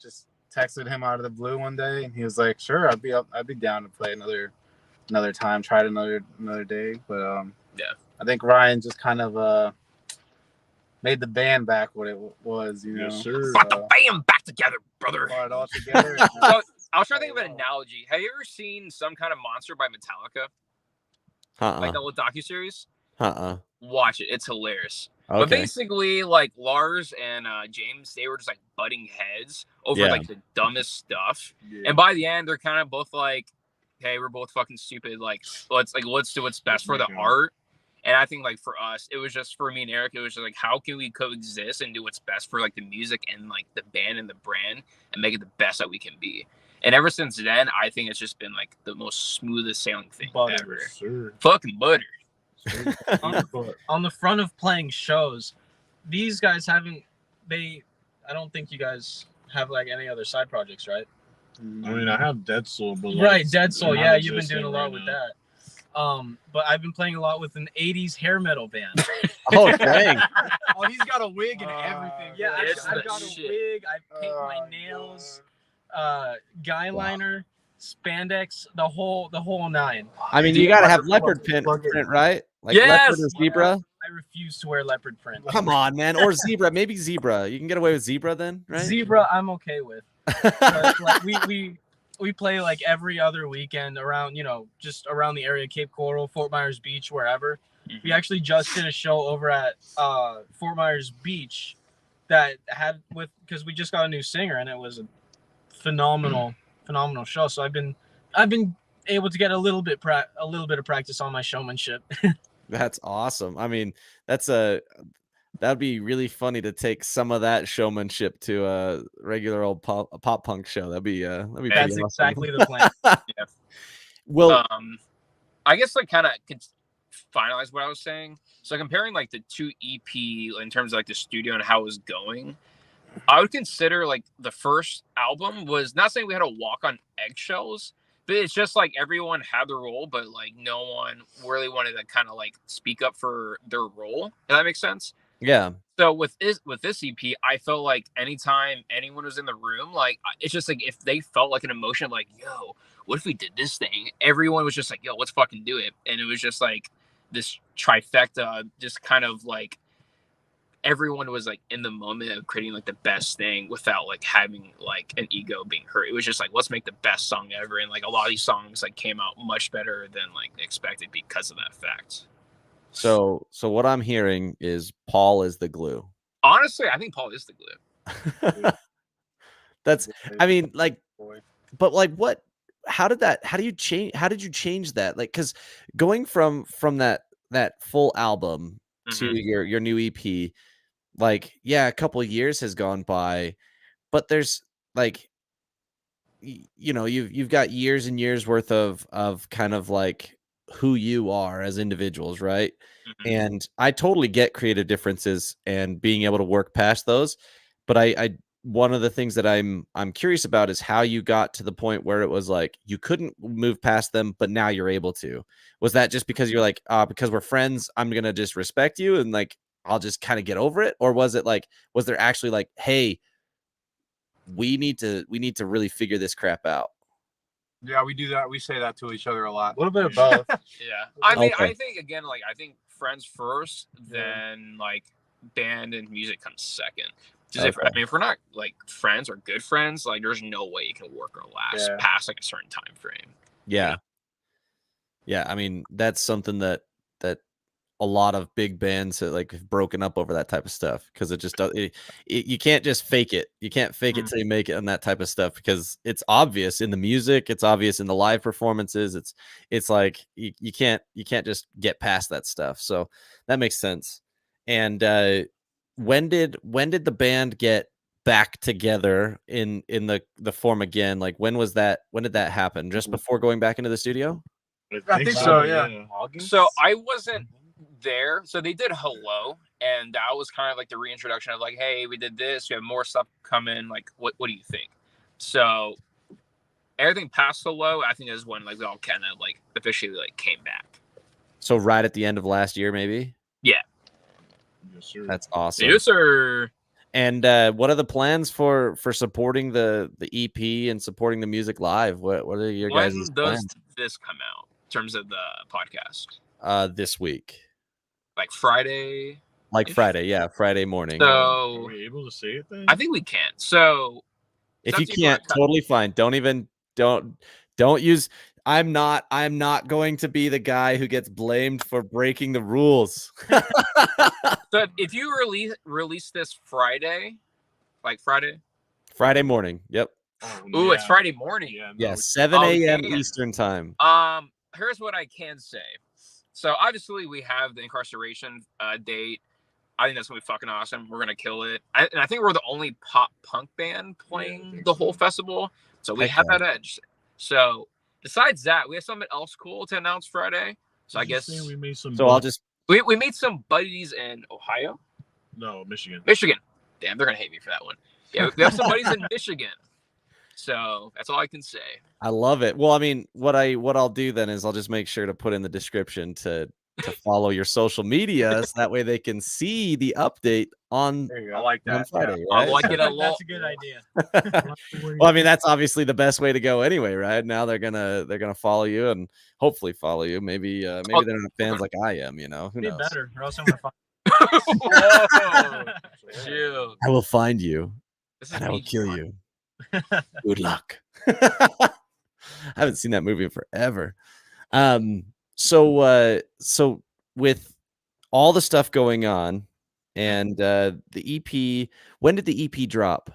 Just texted him out of the blue one day, and he was like, sure, I'd be down to play another time. Try it another day. But Yeah. I think Ryan just kind of made the band back what it was. Yes, sir. Brought the band back together, brother. Brought it all together. So, I was trying to think of an analogy. Have you ever seen Some Kind of Monster by Metallica? Like that little docuseries? Watch it. It's hilarious. Okay. But basically, like Lars and James, they were just like butting heads over like the dumbest stuff. Yeah. And by the end, they're kind of both like, hey, we're both fucking stupid. Like, let's do what's best for the art. And I think like for us, it was just for me and Eric, it was just like, how can we coexist and do what's best for like the music and like the band and the brand and make it the best that we can be. And ever since then, I think it's just been like the most smoothest sailing thing ever. Yes, sir. Fucking butter. On the front of playing shows, these guys haven't. I don't think you guys have like any other side projects, right? I mean, I have Dead Soul, but right, Dead Soul. not Yeah, you've been doing a existing lot right with now. that. But I've been playing a lot with an '80s hair metal band. Oh dang! Oh, he's got a wig and everything. Yeah, It's I've the got a shit. wig. I paint my nails, guy liner, spandex, the whole 9. I mean, you gotta have leopard print, right? Like Yes! leopard or zebra. I refuse to wear leopard print. Come on, man. Or zebra. Maybe zebra. You can get away with zebra then, right? Zebra, I'm okay with. But, like, we play like every other weekend around, just around the area, Cape Coral, Fort Myers Beach, wherever. We actually just did a show over at Fort Myers Beach that had because we just got a new singer, and it was a phenomenal show. So I've been able to get a little bit of practice on my showmanship. That's awesome. I mean, that'd be really funny to take some of that showmanship to a regular old pop punk show. That'd be That's pretty awesome. exactly the plan. Yeah. Well, I guess like kind of could finalize what I was saying. So comparing like the 2 EP in terms of like the studio and how it was going, I would consider like the first album was not saying we had to walk on eggshells, but it's just like everyone had their role, but like no one really wanted to kind of like speak up for their role. If that makes sense. yeah. So with this EP, I felt like anytime anyone was in the room, like it's just like if they felt like an emotion, like yo, what if we did this thing? Everyone was just like, yo, let's fucking do it. And it was just like this trifecta, just kind of like everyone was like in the moment of creating like the best thing without like having like an ego being hurt. It was just like, let's make the best song ever. And like a lot of these songs like came out much better than like expected because of that fact. So what I'm hearing is Paul is the glue. Honestly, I think Paul is the glue. That's, I mean, like, but like what, how did you change that? Like, cause going from that full album to your new EP, like, yeah, a couple of years has gone by, but there's like, you've got years and years worth of kind of like who you are as individuals, right? And I totally get creative differences and being able to work past those, but I one of the things that I'm curious about is how you got to the point where it was like you couldn't move past them, but now you're able to. Was that just because you're like, because we're friends, I'm gonna just respect you and like I'll just kind of get over it? Or was it like, was there actually like, hey, we need to really figure this crap out? Yeah, we do that. We say that to each other a lot. A little bit of both. Yeah. I mean, Okay. I think again, like I think friends first, then like band and music comes second. Because if we're not like friends or good friends, like there's no way it can work or last past like a certain time frame. Yeah. Yeah, I mean, that's something that a lot of big bands like have broken up over that type of stuff, because it just does you can't just fake it. You can't fake it till you make it on that type of stuff, because it's obvious in the music, it's obvious in the live performances. It's like you can't just get past that stuff. So that makes sense. And when did the band get back together in the form again? Like when did that happen? Just before going back into the studio? I think so, yeah. So I wasn't there. So they did Hello, and that was kind of like the reintroduction of like, hey, we did this, we have more stuff coming, like what do you think? So everything past Hello, I think is when like we all kind of like officially like came back. So right at the end of last year, maybe? Yeah. Yes, sir. That's awesome. Yes, sir. And what are the plans for supporting the EP and supporting the music live? What are your guys' plans? When does this come out in terms of the podcast? This week. Like Friday? Like Friday, yeah, Friday morning. So are we able to say it then? I think we can. So if you can't, totally fine. Don't use. I'm not going to be the guy who gets blamed for breaking the rules. So if you release this Friday, like Friday morning. Yep. Ooh, it's Friday morning. Yeah, 7 a.m. Eastern time. Here's what I can say. So obviously we have the incarceration date. I think that's gonna be fucking awesome. We're gonna kill it. And I think we're the only pop punk band playing the whole festival. So we have that edge. So besides that, we have something else cool to announce Friday. So I guess we made some. So I'll just we made some buddies in Ohio. No, Michigan. Michigan. Damn, they're gonna hate me for that one. Yeah, we have some buddies in Michigan. So that's all I can say. I love it. Well, I mean, what I'll do then is I'll just make sure to put in the description to follow your social media, so that way they can see the update on I like on that. Friday, I right? like it a lot. That's a good idea. Well, I mean, that's obviously the best way to go anyway, right? Now they're gonna follow you and hopefully follow you. Maybe they're not fans like I am, you know. Who Be knows? better, or else I'm gonna find. Whoa, chill. I will find you This is and I will me. kill you. Good luck. I haven't seen that movie in forever. So with all the stuff going on and the EP, when did the EP drop?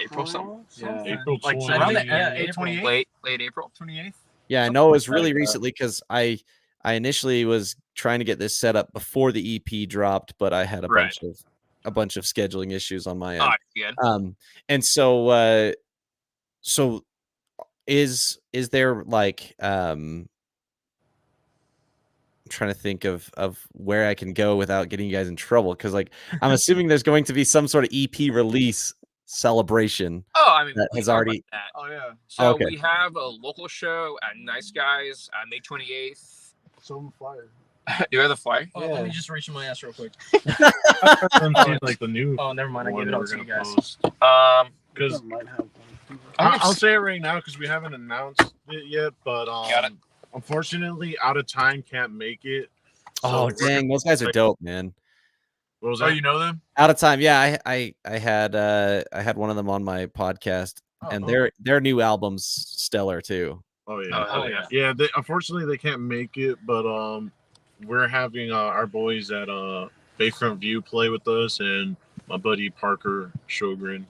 April something. Yeah. April Like 20. around the April. 28th. Late April. 28th. Yeah, I know it was like really that. recently because I initially was trying to get this set up before the EP dropped, but I had a bunch of scheduling issues on my end. Oh, good. And so is there like I'm trying to think of where I can go without getting you guys in trouble, because like I'm assuming there's going to be some sort of EP release celebration Oh, I mean, that we has talked about already. that. Oh yeah. So Okay. we have a local show at Nice Guys on May 28th. Show them flyer. Do you have the flyer? Oh, let me just reach in my ass real quick. I haven't seen, like the new Oh, never mind. I one gave it that all we're to you gonna guys. post. Because Might have one. I'll say it right now because we haven't announced it yet, but Got it. unfortunately, Out of Time can't make it. Oh So dang, those guys are dope, man. What was Oh, that? you know them? Out of Time, yeah. I had one of them on my podcast, and their new album's stellar too. Oh yeah. Oh, yeah. Yeah, unfortunately they can't make it, but we're having our boys at Bayfront View play with us, and my buddy Parker Sjogren.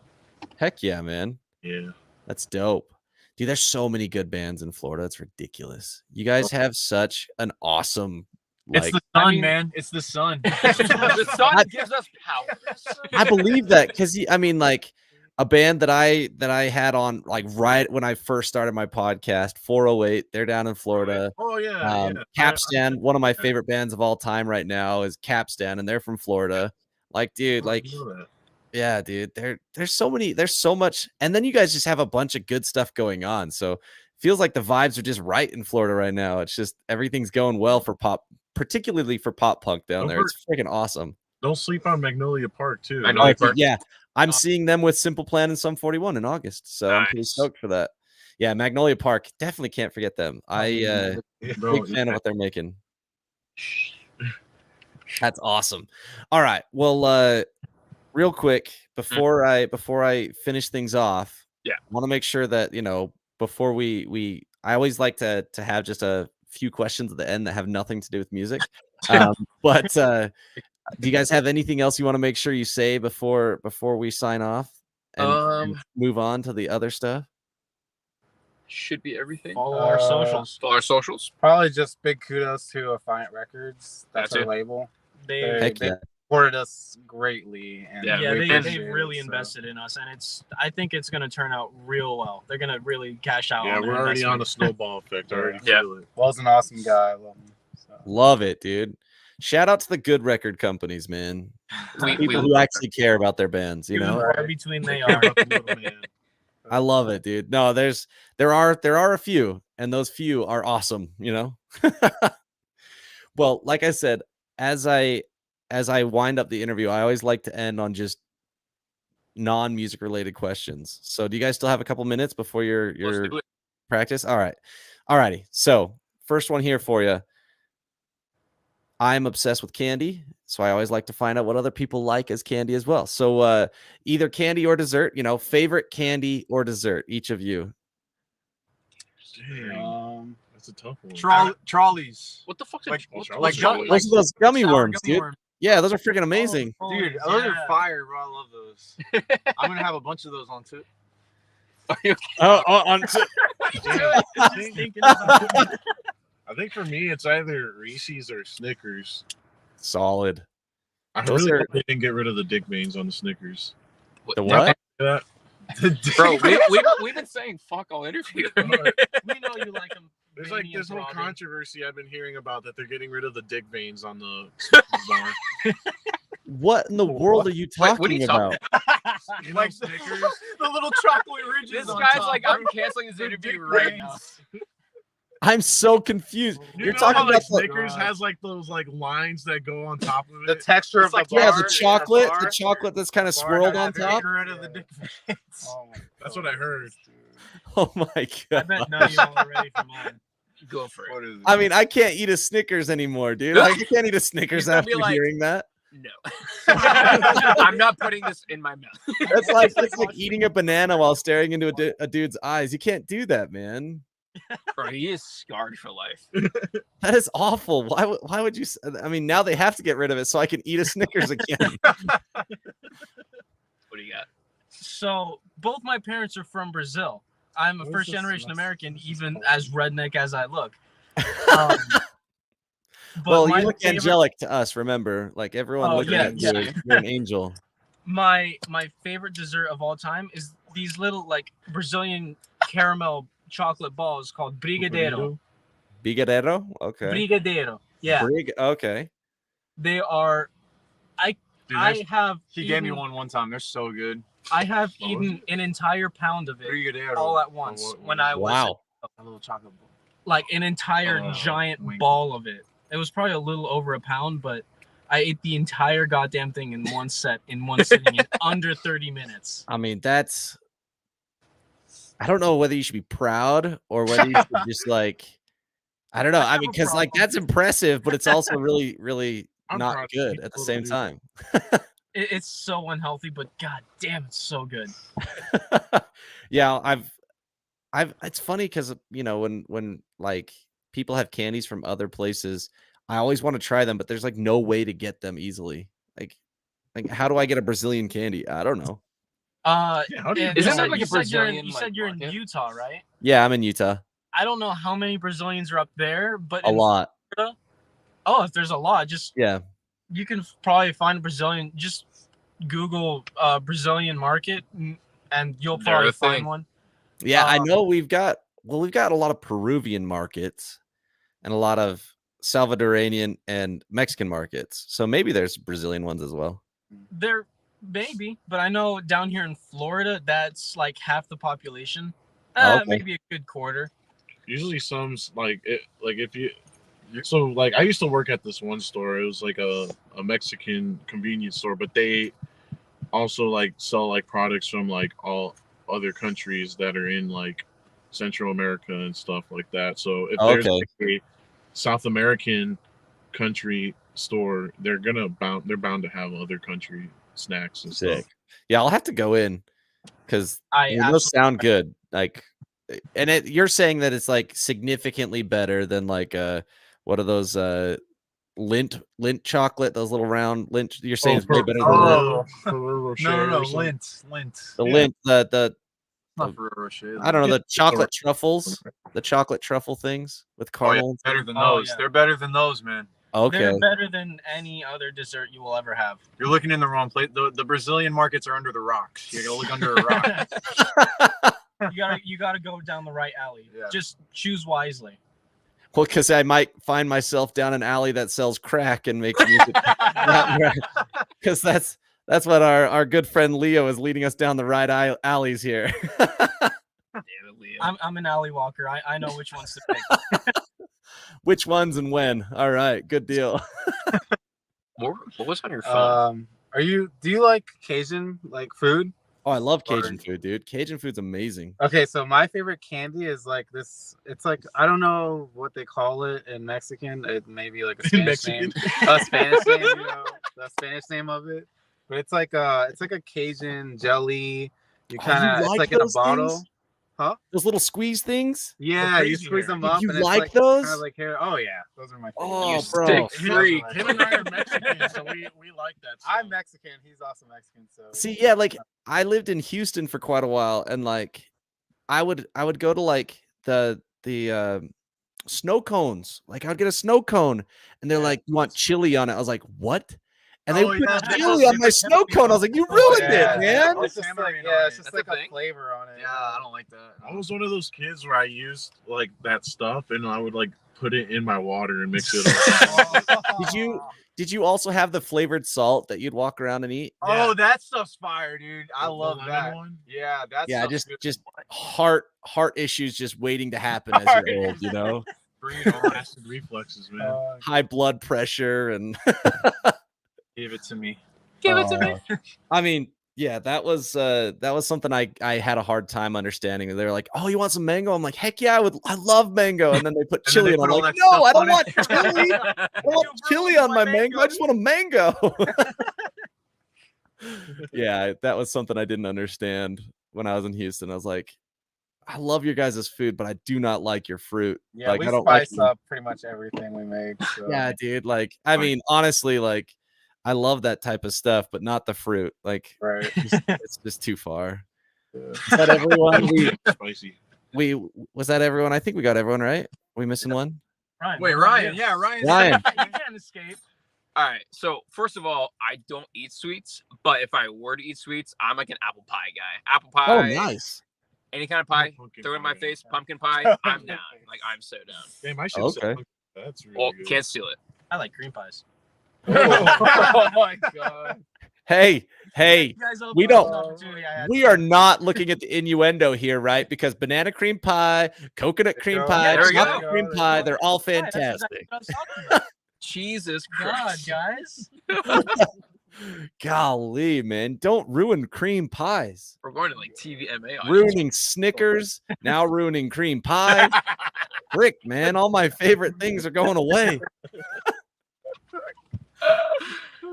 Heck yeah, man. Yeah. That's dope. Dude, there's so many good bands in Florida. It's ridiculous. You guys have such an awesome, It's like, the sun, man. It's the sun. The sun gives us powers. I believe that because I mean, like a band that I had on like right when I first started my podcast, 408. They're down in Florida. Oh yeah. Capstan, one of my favorite bands of all time right now is Capstan, and they're from Florida. Like, dude, like, yeah, dude, there's so much, and then you guys just have a bunch of good stuff going on. So it feels like the vibes are just right in Florida right now. It's just everything's going well for pop, particularly for pop punk down there. It's freaking awesome. Don't sleep on Magnolia Park too. Magnolia Park. Yeah, I'm seeing them with Simple Plan and Sum 41 in August, so I'm pretty stoked for that. Yeah, Magnolia Park, definitely can't forget them. Big fan of what they're making. That's awesome. All right, well, real quick before I finish things off, I want to make sure that before we I always like to have just a few questions at the end that have nothing to do with music. But do you guys have anything else you want to make sure you say before we sign off and move on to the other stuff? Should be everything. Follow our socials. Follow our socials. Probably just big kudos to Affiant Records. That's That's our it. label. Heck They yeah. supported us greatly. And Yeah, we They appreciate really it, so. invested in us, and I think it's going to turn out real well. They're going to really cash out. Yeah, on their we're already on a investment. snowball effect. I already Yeah. feel it. Well's an awesome guy. I love him. So. Love it, dude. Shout out to the good record companies, man. We People who actually care about their bands, you Few and know. far between they are. I love it, dude. No, there are a few, and those few are awesome, you know. Well, like I said, as I wind up the interview, I always like to end on just non-music related questions. So do you guys still have a couple minutes before your Let's do it. practice? All right. Alrighty. So first one here for you. I'm obsessed with candy, so I always like to find out what other people like as candy as well. So either candy or dessert, favorite candy or dessert, each of you. Dang, that's a tough one. Trolleys. What the fuck's Like- like gummy? Those are those gummy Sour worms, gummy dude. worm. Yeah, those are freaking amazing. Dude, those are fire, bro. I love those. I'm gonna have a bunch of those on too. I think for me, it's either Reese's or Snickers. Solid. I Those really are- hope they didn't get rid of the dick veins on the Snickers. The what? That Bro, we've been saying fuck all interview. We know you like them There's like veiny this and whole throbbing. controversy I've been hearing about that they're getting rid of the dick veins on the Snickers bar. What in the world are you Wait, what are talking you talking about? You know, Like Snickers. the little chocolate ridges. This on guy's top. like, I'm canceling this The interview dick right veins. now. I'm so confused. You You're know talking how like about the, Snickers has like those like lines that go on top of The it. texture It's of like, the yeah, bar. the chocolate, bar. the chocolate that's kind of bar swirled has on the top. Get rid of the dick veins. Oh my That's what I heard. Oh my I god! bet none of y'all are ready for mine. Go for it. What is it? I mean, I can't eat a Snickers anymore, dude. I can't eat a Snickers He's gonna after be like- hearing that. No. I'm not putting this in my mouth. That's like eating a banana while staring into a dude's eyes. You can't do that, man. Bro, he is scarred for life. That is awful. Why would you? I mean, now they have to get rid of it so I can eat a Snickers again. What do you got? So both my parents are from Brazil. I'm a What is first this? generation What's- American, what's this even called? as redneck as I look. Um, but Well, my you look favorite- angelic to us. Remember, like everyone Oh, looking yeah, at you, yeah. you're an angel. My favorite dessert of all time is these little like Brazilian caramel chocolate balls called brigadeiro. Brigadeiro. Okay. Brigadeiro. Yeah, Okay. they are. Dude, I have. he gave me eaten- one time. They're so good. I have What was eaten an entire pound of it Brigadeiro. all at once what when is I it? was Wow. A little chocolate ball. like an entire Oh, giant wink. ball of it. It was probably a little over a pound, but I ate the entire goddamn thing in one sitting in under 30 minutes. I mean, that's. I don't know whether you should be proud or whether you should just like. I don't know. I have mean, a because like problem. that's impressive, but it's also really, really I'm not proud of good you. at the Totally same do. time. It's so unhealthy, but god damn, it's so good. Yeah, I've. It's funny because when like people have candies from other places, I always want to try them, but there's like no way to get them easily. Like how do I get a Brazilian candy? I don't know. Yeah, how do you And do you Isn't that? there like a Brazilian you like, said you're in market? Utah, right? Yeah, I'm in Utah. I don't know how many Brazilians are up there, but A in lot. Florida, oh, if there's a lot, just Yeah. you can probably find a Brazilian. Just Google Brazilian market, and you'll They're probably a find thing. one. Yeah, I Um, know we've got a lot of Peruvian markets and a lot of Salvadoranian and Mexican markets. So maybe there's Brazilian ones as well. There maybe, but I know down here in Florida, that's like half the population. Okay. Maybe a good quarter. Usually some like it like if you so like I used to work at this one store. It was like a Mexican convenience store, but they also like sell like products from like all other countries that are in like Central America and stuff like that. So if there's Okay. like a South American country store, they're bound to have other country snacks and Sick. stuff. Yeah, I'll have to go in because I those sound good. Like, and you're saying that it's like significantly better than like what are those lint chocolate? Those little round lint. You're saying it's way better than oh. Ferrero Rocher No, or something. lint. the yeah. lint. The Not Ferrero Rocher. I don't know, the It's chocolate truffles, the chocolate truffle things with Oh, yeah, caramel. better than Oh, those. yeah. They're better than those, man. Okay. They're better than any other dessert you will ever have. You're looking in the wrong place. The Brazilian markets are under the rocks. You gotta look under a rock. You gotta go down the right alley. Yeah. Just choose wisely. Well, because I might find myself down an alley that sells crack and makes music. Because that's what our good friend Leo is leading us down the right alleys here. Damn it, Leo. I'm an alley walker. I know which ones to pick. Which ones and when? All right, good deal. What was on your phone? Do you like Cajun like food? Oh, I love Cajun food, dude. Cajun food's amazing. Okay, so my favorite candy is like this. It's like I don't know what they call it in Mexican. It may be like a Spanish name, a Spanish name, the Spanish name of it. But it's like a Cajun jelly. You Oh, kind of you it's like like in a those bottle. things? Huh? Those little squeeze things? Yeah, you crazy squeeze hair. them up. You and it's like those? Kind of like hair. Oh yeah, those are my favorite. Oh, You bro. stick freak. Him and I are Mexican, so we like that stuff. I'm Mexican. He's also Mexican. So See, yeah, like I lived in Houston for quite a while, and like I would go to like the snow cones. Like I'd get a snow cone, and they're like, "You want chili on it?" I was like, "What?" and they Oh, put yeah, chili on my snow cone. I was like, you ruined it, man. It's just like, Tamarind yeah, on it's it. just That's like a a thing? flavor on it. Yeah, I don't like that. I was one of those kids where I used like that stuff and I would like put it in my water and mix it up. Did you also have the flavored salt that you'd walk around and eat? Oh, that stuff's fire, dude. I The love lemon that. one? Yeah, that's Yeah, just heart issues just waiting to happen as Heart you're old, you know? Bring it on acid reflexes, man. High blood pressure and Give it to me. Give it to me. I mean, yeah, that was something I had a hard time understanding. They were like, "Oh, you want some mango?" I'm like, "Heck yeah, I love mango." And then they put And then chili, they and I'm put all like, that "No, stuff I don't on it." want chili. I don't want chili on my mango. I just want a mango." Yeah, that was something I didn't understand when I was in Houston. I was like, "I love your guys' food, but I do not like your fruit." Yeah, Like, we I don't like spice up pretty much everything we make. So. Yeah, dude. Like, I mean, honestly, like, I love that type of stuff, but not the fruit. Like, Right. it's just too far. Is that everyone? Spicy. Was that everyone? I think we got everyone right. We missing one? Ryan, Wait, what about Ryan. you? Yeah, Ryan's Ryan. You can't escape. All right. So first of all, I don't eat sweets, but if I were to eat sweets, I'm like an apple pie guy. Apple pie. Oh, nice. Any kind of pie. Pumpkin Throw it in my pie. face. Pumpkin pie. I'm down. Like I'm so down. Damn, I should Okay. sell pumpkin. That's really Well, good. can't steal it. I like green pies. oh my god. Hey, You guys open we up don't- an opportunity I had we to- are not looking at the innuendo here, right? Because banana cream pie, coconut cream pie, There we go. chocolate cream pie, they're all Right, that's fantastic. exactly what I was talking about. Jesus God, Christ. guys. Golly, man, don't ruin cream pies. We're going to like TVMA audience. Ruining Snickers, now ruining cream pie. Frick, man, all my favorite things are going away.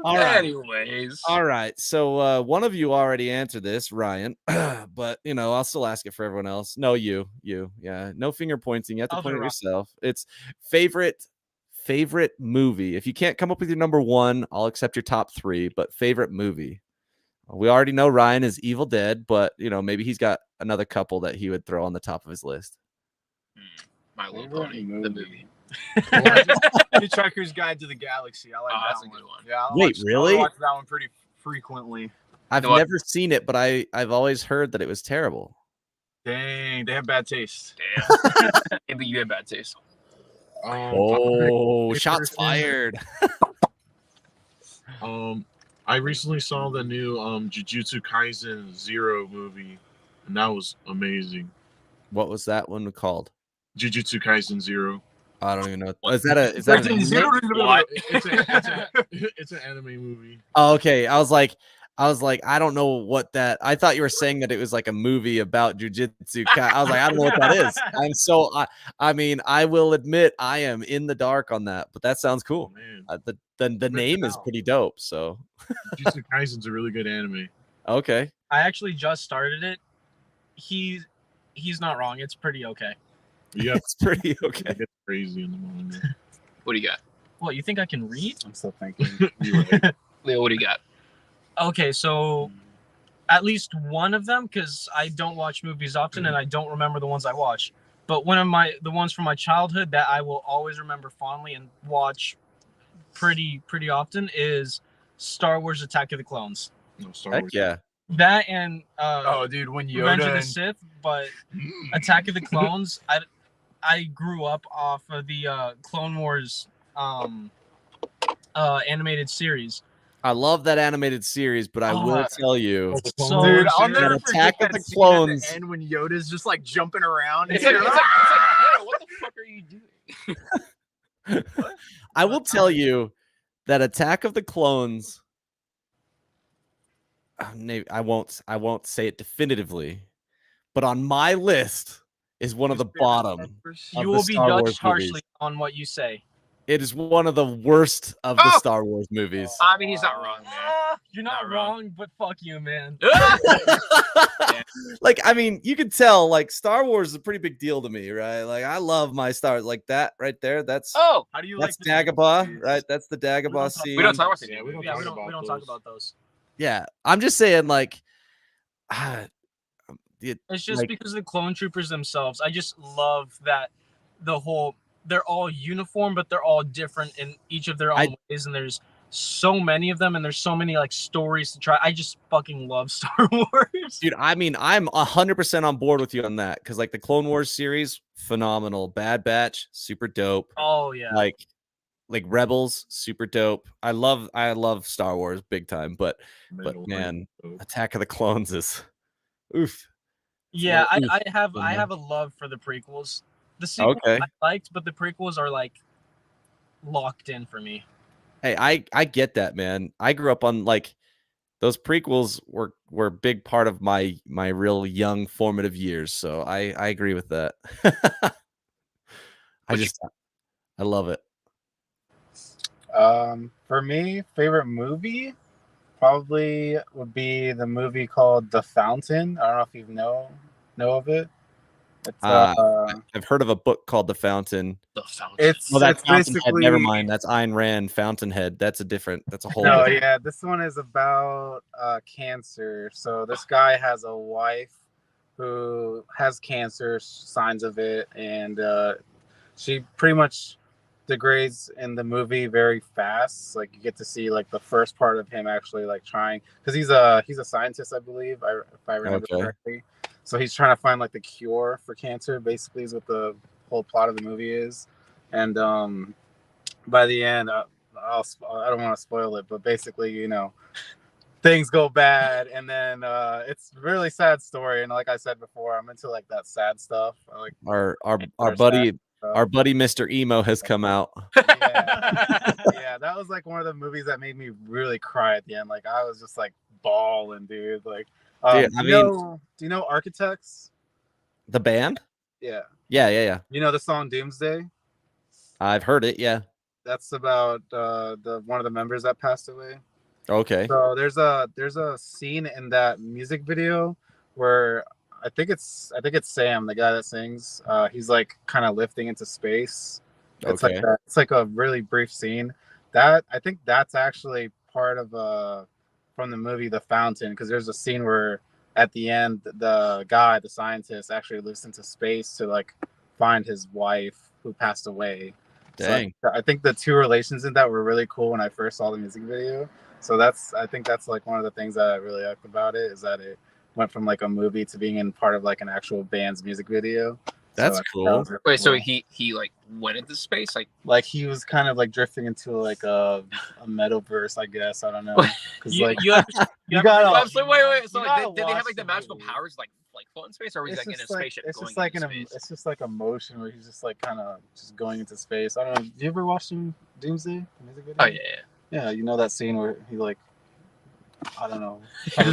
All right. Anyways. All right. So one of you already answered this, Ryan, but I'll still ask it for everyone else. No, you. Yeah. No finger pointing. You have to I'll point do at Ryan. yourself. It's favorite movie. If you can't come up with your number one, I'll accept your top three, but favorite movie. We already know Ryan is Evil Dead, but maybe he's got another couple that he would throw on the top of his list. My Little Favorite Pony, the movie. movie. Hitchhiker's Guide to the Galaxy. I like Oh, that that's a one. good one. Yeah. Wait, really? I watch that one pretty frequently. I've You know what? never seen it, but I've always heard that it was terrible. Dang, they have bad taste. Damn. Maybe you had bad taste. Oh, shots fired. I recently saw the new Jujutsu Kaisen Zero movie, and that was amazing. What was that one called? Jujutsu Kaisen Zero. I don't even know. Is that an anime? What? It's an anime movie. Oh, okay. I was like, I don't know what that. I thought you were saying that it was like a movie about jujitsu. I was like, I don't know what that is. I mean, I will admit I am in the dark on that, but that sounds Oh, cool. man. The name is out. pretty dope. So Jujutsu Kaisen's a really good anime. okay. I actually just started it. He's not wrong. It's pretty okay. Yeah, It's pretty okay. it gets crazy in the manga. What do you got? What, you think I can read? I'm still thinking. You're right. Leo, what do you got? Okay, so at least one of them, because I don't watch movies often and I don't remember the ones I watch. But one of the ones from my childhood that I will always remember fondly and watch pretty often is Star Wars: Attack of the Clones. No, Star Heck Wars. yeah. That and Oh, dude, when Revenge of Yoda the and Sith, but Attack of the Clones, I grew up off of the Clone Wars animated series. I love that animated series, but I will tell you, So dude, I'll serious. never Attack forget of the that scene Clones. at the end when Yoda's just like jumping around. It's like, bro, what the fuck are you doing? I will tell you that Attack of the Clones. I won't say it definitively, but on my list is one of the bottom. of You the will be Star Wars judged harshly movies. on what you say. It is one of the worst of the Oh! Star Wars movies. I mean, he's not wrong, man. You're not Not wrong. wrong, but fuck you, man. Like, I mean, you can tell, like, Star Wars is a pretty big deal to me, right? Like, I love my Star, like that right there. That's Oh, How do you that's like Dagobah, right? That's the Dagobah scene. we don't talk about Yeah, we don't Yeah, talk we about don't those. talk about those. Yeah, I'm just saying, like, It's just like- because of the clone troopers themselves. I just love that they're all uniform, but they're all different in each of their own ways, and there's so many of them, and there's so many like stories to try. I just fucking love Star Wars. Dude, I mean, I'm 100% on board with you on that because like the Clone Wars series, phenomenal. Bad Batch, super dope. Oh yeah. Like Rebels, super dope. I love Star Wars big time, but man, Attack of the Clones is oof. Yeah, Oof. I have a love for the prequels. The sequels Okay. I liked, but the prequels are like locked in for me. Hey, I get that, man. I grew up on like those prequels were a big part of my real young formative years, so I agree with that. I love it. For me, favorite movie probably would be the movie called The Fountain. I don't know if you know of it. It's I've heard of a book called The Fountain. The Fountain. It's Fountainhead. basically, Never mind. That's Ayn Rand. Fountainhead. That's a whole. No, different... yeah, this one is about cancer. So this guy has a wife who has cancer, signs of it, and she pretty much degrades in the movie very fast. Like you get to see like the first part of him actually like trying, because he's a scientist, I believe, if I remember correctly. So he's trying to find like the cure for cancer, basically, is what the whole plot of the movie is. And by the end, I don't want to spoil it, but basically, you know, things go bad, and then it's a really sad story. And like I said before, I'm into like that sad stuff. Like our buddy Mr. Emo has come out. Yeah, that was like one of the movies that made me really cry at the end. Like I was just like bawling, dude. Like, do you know Architects? The band? Yeah. You know the song Doomsday? I've heard it. Yeah. That's about the one of the members that passed away. Okay. So there's a scene in that music video where I think it's Sam, the guy that sings. He's like kind of lifting into space. It's like that. It's like a really brief scene. That I think that's actually part of from the movie The Fountain, because there's a scene where at the end the scientist actually lifts into space to like find his wife who passed away. Dang. So I think the two relations in that were really cool when I first saw the music video. So I think that's like one of the things that I really liked about it, is that it went from like a movie to being in part of like an actual band's music video. That's cool. Really Wait, cool. So he like went into space, like he was kind of like drifting into like a metaverse, I guess. I don't know. Because like you gotta. So wait. So like, did they have like the magical powers like float in space, or was he like in a spaceship? It's just like it's just like a motion where he's just like kind of just going into space. I don't know. Do you ever watch some Doomsday music video? Oh yeah. Yeah, you know that scene where he like, I don't know. Where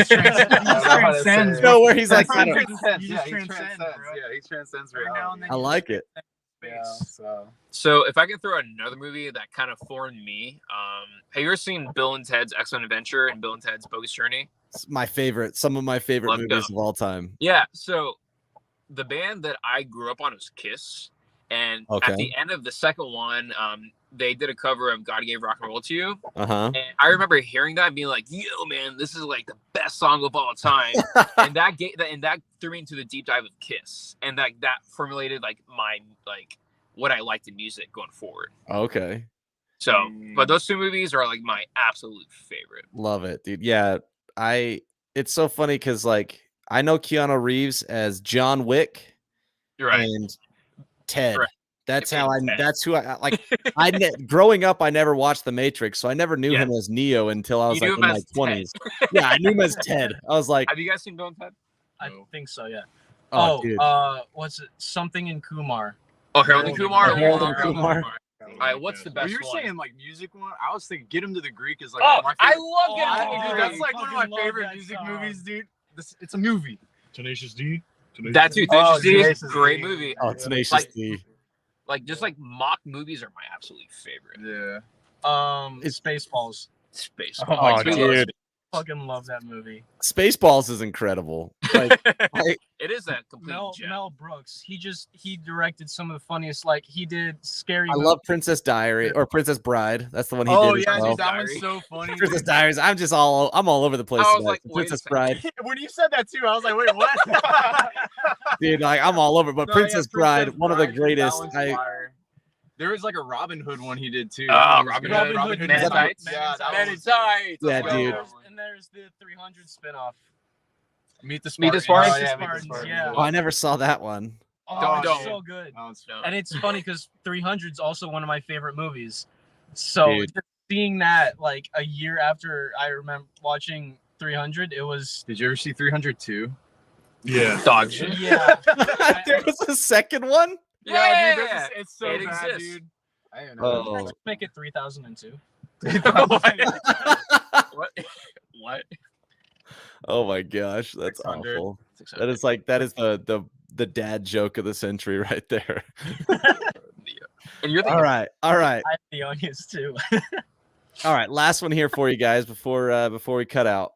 he's like, he transcends reality. I like it. Yeah, so if I can throw another movie that kind of formed me, have you ever seen Bill and Ted's Excellent Adventure and Bill and Ted's Bogus Journey? It's my favorite. Some of my favorite movies of all time. Yeah. So the band that I grew up on was Kiss. And at the end of the second one, they did a cover of God Gave Rock and Roll to You. And I remember hearing that and being like, yo, man, this is like the best song of all time. and that threw me into the deep dive of Kiss. And that formulated like my what I liked in music going forward. Okay. So, but those two movies are like my absolute favorite. Love it, dude. Yeah. It's so funny because like I know Keanu Reeves as John Wick. Right. And Ted. Right. That's who I like. Growing up, I never watched The Matrix, so I never knew him as Neo until I was like in my 20s. Yeah, I knew him as Ted. I was like, have you guys seen Bill and Ted? I think so, yeah. Dude. What's it? Something in Kumar. Oh, Harold and Kumar. Kumar. All right, what's the best you're one? saying like music one? I was thinking Get Him to the Greek is like my favorite. I love Get Him to the Greek. That's like one of my favorite music movies, dude. It's a movie. Tenacious D. That too. Tenacious D is a great movie. Oh, Tenacious D. Like just like mock movies are my absolute favorite. Yeah. It's Spaceballs. Spaceballs. Oh, dude. Fucking love that movie. Spaceballs is incredible. Like, it is a complete gem. Mel Brooks. He directed some of the funniest. Like he did Scary. I love Princess Diary or Princess Bride. That's the one he did. Oh yeah, dude, that one's so funny. Princess Diaries. I'm all over the place. I was like, Princess Bride. When you said that too, I was like, wait, what? Dude, like I'm all over. But Princess Bride, one of the greatest. There was like a Robin Hood one he did too. Oh, Robin Robin Hood, Hood. Men in Tights. Yeah, that Men in was- Tights. Yeah, Let's go. dude. And there's the 300 spinoff. Meet the Meet the Spartans. Spartans. Oh, yeah, Meet the Spartans, yeah. Oh, I never saw that one. Oh, Dog it's shit. so good. That one's And it's funny because 300's also one of my favorite movies. So Dude. just seeing that like a year after I remember watching 300, it was Did you ever see 300 too? Yeah. Dog shit. yeah. There was a second one. Yeah, dude, it's so it bad, exists. dude. I didn't know. Oh. Let's make it 3002. What? What? Oh my gosh, that's 600. awful. That is like the dad joke of the century right there. And you're All right. I have the onions too. All right, last one here for you guys before we cut out.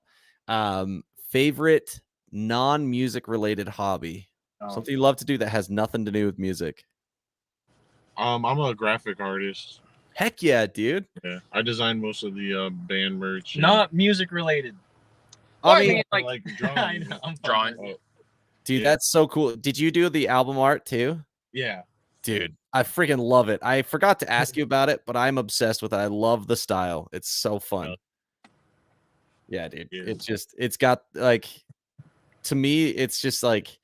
Favorite non-music related hobby. Something you love to do that has nothing to do with music. I'm a graphic artist. Heck yeah, dude. Yeah, I design most of the band merch. and Not music related. Well, I I mean, mean, I like, like drawing. I know. I'm Drawing. fucking- dude, yeah. that's so cool. Did you do the album art too? Yeah. Dude, I freaking love it. I forgot to ask you about it, but I'm obsessed with it. I love the style. It's so fun. Yeah, dude. Yeah. It's got like, to me, it's just like,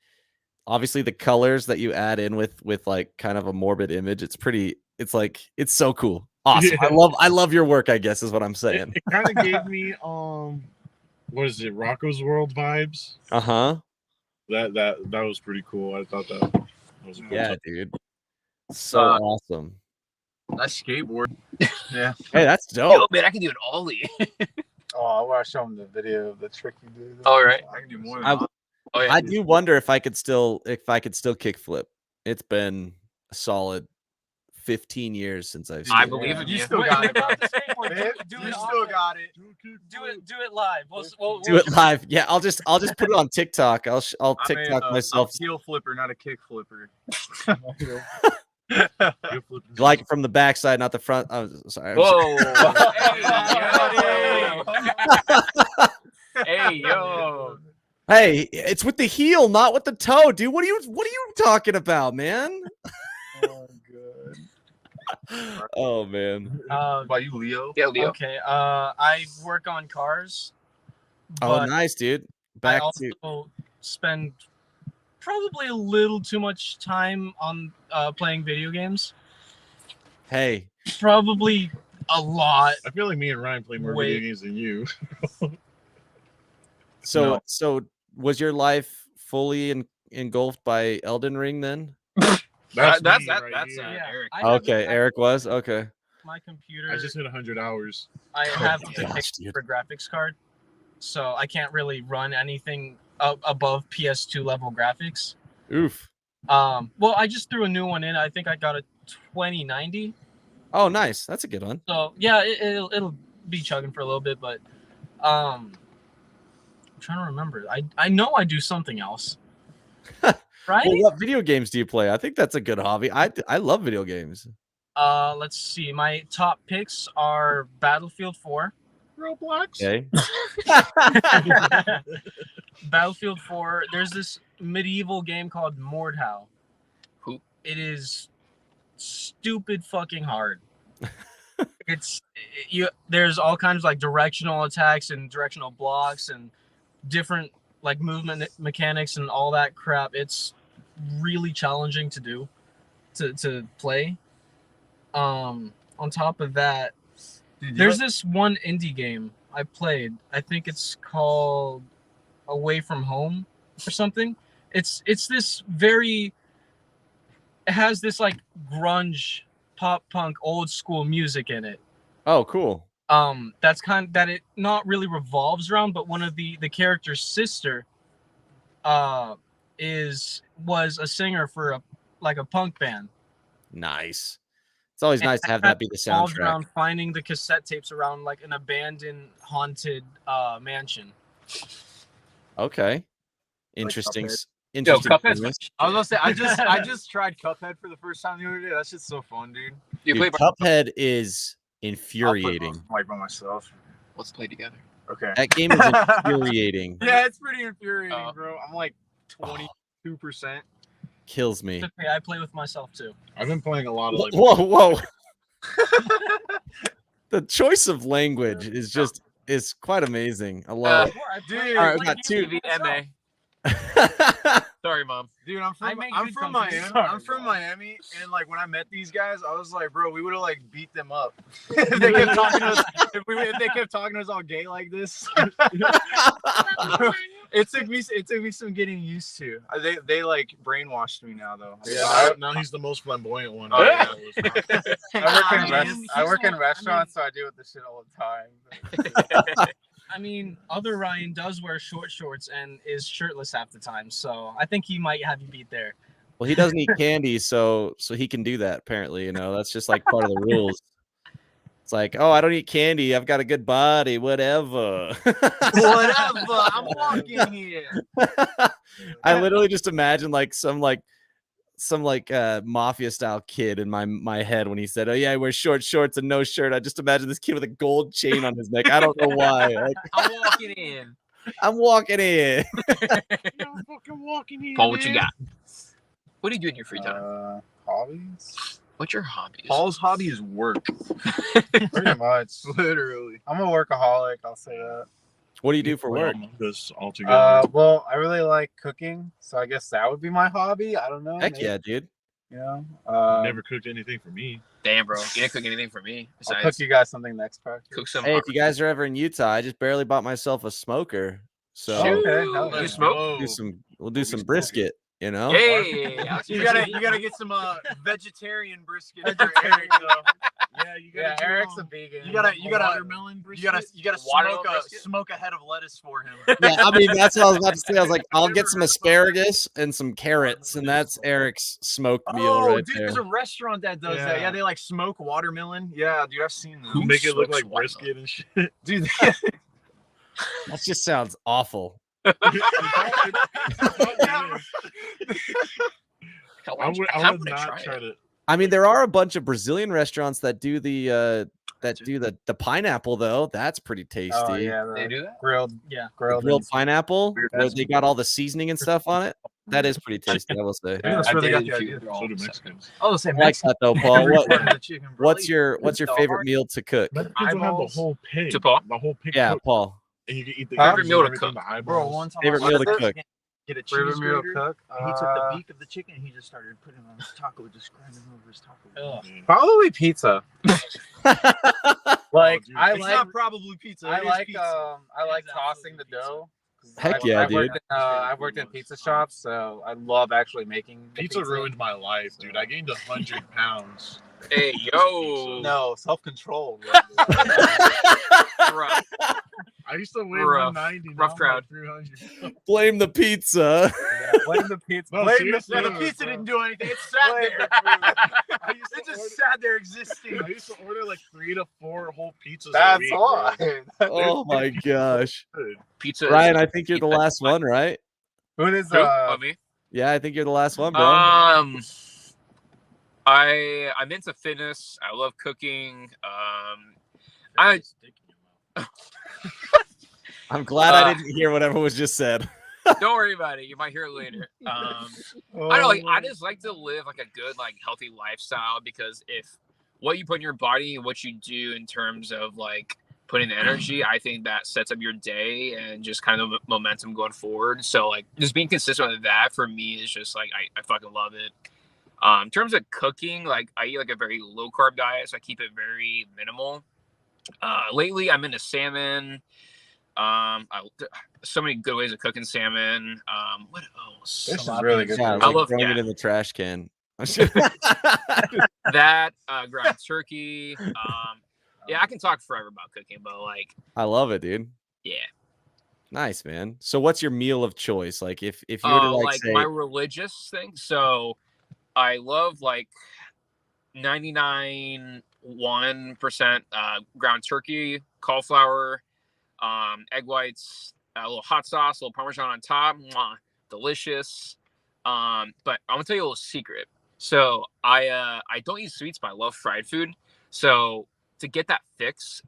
obviously the colors that you add in with like kind of a morbid image. It's like, it's so cool. Awesome. Yeah. I love your work, I guess is what I'm saying. It kind of gave me what is it, Rocco's World vibes. Uh-huh. That was pretty cool. I thought that was a cool Yeah, touch. dude. So awesome. That skateboard. Yeah. Hey, that's yo, dope. man, I can do an ollie. Oh, I want to show him the video of the trick you do. All right. I can do more than I, that. Oh yeah. I do wonder if I could still kickflip. It's been a solid 15 years since I've I skated. believe in You you. still got it, bro. Skateboard, do You it still off- got it. Do it live. We'll Do it live. Yeah, I'll just put it on TikTok. I'll I'm TikTok a myself. heel flipper, not a kick flipper. You're flipping- You like it from the backside, not the front. Oh, sorry. I'm Whoa. Hey, Hey yo. Hey, it's with the heel, not with the toe, dude. What are you talking about, man? Oh, good. Oh man. What about you, Leo? Yeah, Leo. Okay. I work on cars. Oh, but nice, dude. I Back also to spend probably a little too much time on playing video games. hey. Probably a lot. I feel like me and Ryan play more Wait. video games than you. So No. so was your life fully engulfed by Elden Ring then? That's me right that's here. Yeah. Eric. I have Okay, Eric was okay. my computer. I just hit 100 hours. I have my to gosh, pick dude. for graphics card, so I can't really run anything above PS2 level graphics. Oof. Well, I just threw a new one in. I think I got a 2090. Oh, nice. That's a good one. So yeah, it'll be chugging for a little bit, but I'm trying to remember. I know I do something else. Right? Well, what video games do you play? I think that's a good hobby. I love video games. Let's see. My top picks are Battlefield 4. Roblox. Okay. Battlefield 4. There's this medieval game called Mordhau. Who? It is stupid fucking hard. There's all kinds of like directional attacks and directional blocks and different like movement mechanics and all that crap. It's really challenging to do to play. On top of that, there's this one indie game I played. I think it's called Away from Home or something. It's this very, it has this like grunge pop punk old school music in it. Oh, cool. That's kind of that it not really revolves around, but one of the character's sister was a singer for a punk band. Nice. It's always nice to have that be the Revolved soundtrack. around finding the cassette tapes around like an abandoned haunted mansion. Okay. Interesting. Cuphead. Yo, Interesting. Cuphead's premise. I was gonna say I just tried Cuphead for the first time the other day. That shit's so fun, dude. You Dude, play by Cuphead is I'll infuriating. play by myself. let's play together. Okay. That game is infuriating. Yeah, it's pretty infuriating, Oh. bro. I'm like 22%. kills me. It's okay, I play with myself too. I've been playing a lot of like. Whoa. The choice of language is quite amazing. I love it. Dude, All right, we got two. TVMA. Sorry, Mom. Dude, I I'm make from good company. Miami. Sorry, I'm from bro. Miami, and like when I met these guys, I was like, bro, we would have like beat them up. If they kept talking to us, if they kept talking to us all gay like this. It took me some getting used to. They like brainwashed me now though. Yeah, now he's the most flamboyant one. Oh, yeah. I work in restaurants, so I deal with this shit all the time. I mean, other Ryan does wear short shorts and is shirtless half the time, so I think he might have you beat there. Well, he doesn't eat candy, so he can do that. Apparently, that's just like part of the rules. It's like, oh, I don't eat candy. I've got a good body. Whatever. Whatever. I'm walking here. I literally just imagine like some mafia style kid in my head when he said, "Oh yeah, I wear short shorts and no shirt." I just imagine this kid with a gold chain on his neck. I don't know why. Like, I'm walking in. I'm walking in. I'm fucking walking in. Paul, what you got? What do you do in your free time? Hobbies? What's your hobbies? Paul's hobby is work. Pretty much. Literally. I'm a workaholic, I'll say that. What do you do for work? This all together. Well, I really like cooking, so I guess that would be my hobby. I don't know. Heck maybe, yeah, dude. You know, Never cooked anything for me. Damn, bro. You didn't cook anything for me. I'll Besides, cook you guys something next practice. cook some. Hey, if you guys are ever in Utah, I just barely bought myself a smoker. So Okay, hell You yeah. smoke? we'll do some brisket, Hey, You gotta get some vegetarian brisket for Eric though. Yeah, you Yeah, gotta. Eric's a vegan. You gotta watermelon brisket. you gotta Watermelon brisket? smoke a head of lettuce for him. Yeah, I mean that's what I was about to say. I was like, I'll get some asparagus and some carrots, and that's Eric's smoked meal Oh, right dude, there. there's a restaurant that does that. Yeah. Yeah, they like smoke watermelon. Yeah, dude, I've seen Who them. make it look smokes like brisket and shit. Dude, That just sounds awful. I would not try to. I mean, there are a bunch of Brazilian restaurants that do the pineapple though. That's pretty tasty. Oh yeah, They do that? grilled Grilled and- pineapple, where they got all the seasoning and stuff on it. That is pretty tasty, I will say. Yeah, that's where they got the dated a few idea. that are all So do Mexican. Mexicans. Oh, the same I like that though, Paul. What's your The favorite meal to cook? Mexicans will have the Eyeballs. whole pig. To Paul? The whole pig. Yeah, cooked, Paul. And you can eat the Favorite ears meal and to everything, cook. the eyeballs. Bro, one time Favorite I meal was to at cook. get a cheese Favorite meal to grater, cook. and he took the beak of the chicken and he just started putting it on his taco, just grinding over his taco. Ugh. Yeah. Probably pizza. Like dude. I It's like not probably pizza. I it is like pizza. I like It's tossing the absolutely dough. Heck I've- yeah, I've worked dude. I've worked in pizza shops, so I love actually making the Pizza ruined my life, dude. I gained 100 pounds. Hey, yo. No, self-control. Rough. I used to weigh Rough. 190. now Rough I'm crowd. Like 300. Blame the pizza. Blame the pizza. No, Blame the seriously, Yeah, the food, pizza bro. didn't do anything. It sat Blame there. the I used It to just order- sat there existing. I used to order like 3 to 4 whole pizzas a That's week. why. Oh my gosh. Bro. Pizza. is- Ryan, I think you're the last one, right? Who is Who? Oh, me? Yeah, I think you're the last one, bro. I'm into fitness. I love cooking. I I'm glad I didn't hear whatever was just said. don't worry about it. You might hear it later. I don't know, like I just like to live like a good, like healthy lifestyle because if what you put in your body and what you do in terms of like putting the energy, I think that sets up your day and just kind of momentum going forward. So like just being consistent with that for me is just like I fucking love it. In terms of cooking, like I eat like a very low carb diet, so I keep it very minimal. Lately I'm into salmon. So many good ways of cooking salmon. What else? This is really good. Yeah, food. it's like love- throwing yeah. it in the trash can. That ground turkey. Yeah, I can talk forever about cooking, but like, I love it, dude. yeah. Nice, man. So what's your meal of choice? Like if you were to like say my religious thing. So I love like 99.1% ground turkey, cauliflower, egg whites, a little hot sauce, a little Parmesan on top. Mwah, delicious. But I'm gonna tell you a little secret. So I don't eat sweets, but I love fried food. So to get that fix,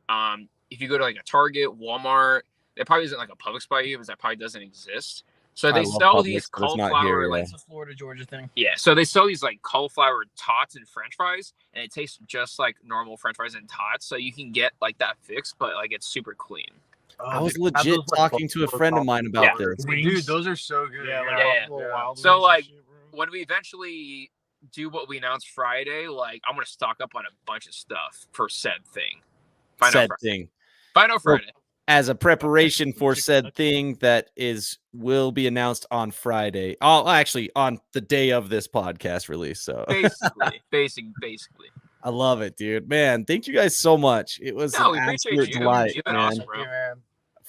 if you go to like a Target, Walmart, there probably isn't like a Publix by you because that probably doesn't exist. So I they love sell Publix, these but it's not here, cauliflower yeah. like It's a Florida, Georgia thing. yeah. So they sell these like cauliflower tots and French fries, and it tastes just like normal French fries and tots. So you can get like that fix, but like it's super clean. I was dude, have legit those, like, talking to a buffalo friend of mine about Yeah. this. Dude, those are so good. Yeah, like Yeah. Buffalo Wild So, Wings and like, shit, bro. When we eventually do what we announced Friday, like I'm gonna stock up on a bunch of stuff for said thing. Said thing. Find out Friday. As a preparation for said thing that will be announced on Friday. Oh, actually, on the day of this podcast release. So Basically. I love it, dude. Man, thank you guys so much. It was No, an we appreciate absolute you. delight, You've been man. awesome, bro.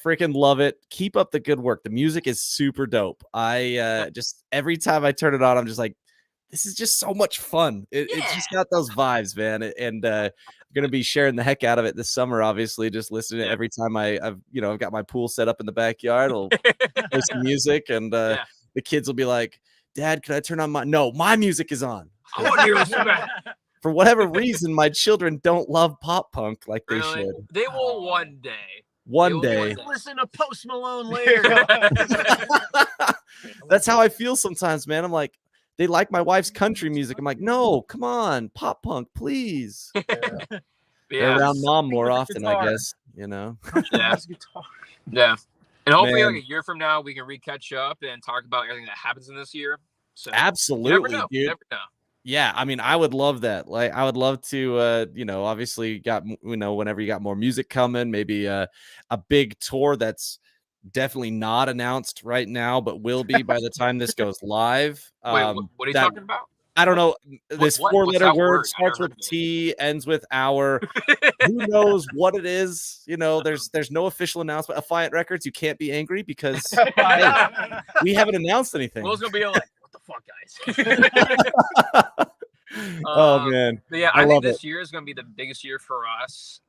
Freaking love it. Keep up the good work. The music is super dope. I just every time I turn it on, I'm just like, this is just so much fun. It's just got those vibes, man. And I'm gonna be sharing the heck out of it this summer. Obviously, just listening to it every time I've got my pool set up in the backyard. I'll play some music, and the kids will be like, "Dad, can I turn on my?" No, my music is on. I want to hear this back. For whatever reason, my children don't love pop punk like they Really? should. They will one day. One day. Listen to Post Malone later. That's how I feel sometimes, man. I'm like, they like my wife's country music. I'm like, no, come on, pop punk, please. They're around mom more often, I guess. Yeah. Yeah. And hopefully, like a year from now, we can catch up and talk about everything that happens in this year. So absolutely, dude. You never know. Yeah, I mean, I would love that. Like, I would love to, obviously, whenever you got more music coming, maybe a big tour that's definitely not announced right now, but will be by the time this goes live. Wait, what are you talking about? I don't know. This four-letter word starts with it. T, ends with hour. Who knows what it is? There's no official announcement. Affiant Records, you can't be angry because hey, we haven't announced anything. Will's gonna be like, what the fuck, guys? Oh man. But yeah, I think this year is gonna be the biggest year for us.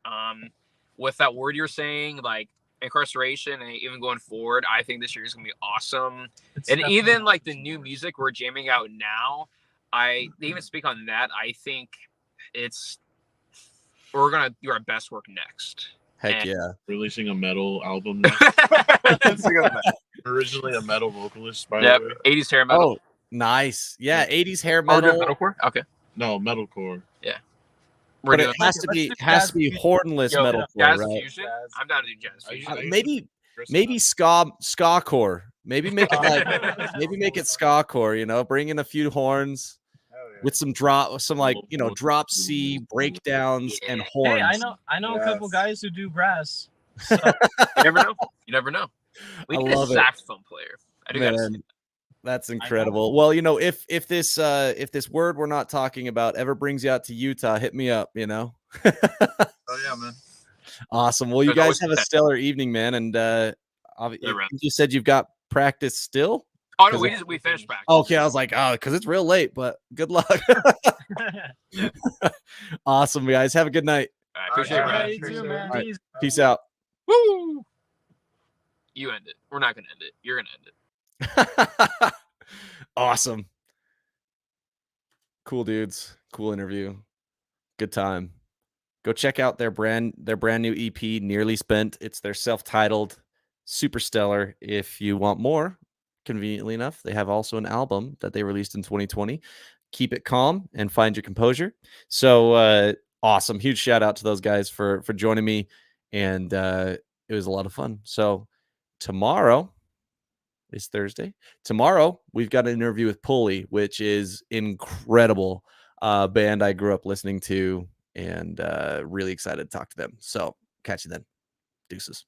With that word you're saying, like incarceration, and even going forward, I think this year is gonna be awesome. And even like the new music we're jamming out now, they even speak on that. I think we're gonna do our best work next. Heck yeah. Releasing a metal album now. Originally a metal vocalist, by the way. 80s hair metal. Oh, nice. Yeah, 80s hair metal. Metalcore? Okay. No, metalcore. Yeah. But it has to be hornless metalcore, jazz right? Fusion? I'm down to do jazz fusion. Maybe ska core. Maybe make it ska core, bring in a few horns with some drop C breakdowns and horns. Hey, I know a couple guys who do brass. So. You never know. We need a saxophone player. I do gotta see that. That's incredible. Well, if this word we're not talking about ever brings you out to Utah, hit me up, Oh yeah, man. Awesome. Well, you guys have a stellar evening, man. And you said you've got practice still? Oh no, we finished practice. Okay, I was like, because it's real late, but good luck. Awesome, guys. Have a good night. Appreciate it, man. Right. Peace out. Woo! You end it. We're not gonna end it. You're gonna end it. Awesome. Cool dudes. Cool interview. Good time. Go check out their brand new EP, Nearly Spent. It's their self-titled, super stellar. If you want more, conveniently enough, they have also an album that they released in 2020. Keep It Calm and Find Your Composure. So awesome. Huge shout out to those guys for joining me. And it was a lot of fun. So tomorrow is Thursday. Tomorrow, we've got an interview with Pulley, which is incredible. Band I grew up listening to, and really excited to talk to them. So catch you then. Deuces.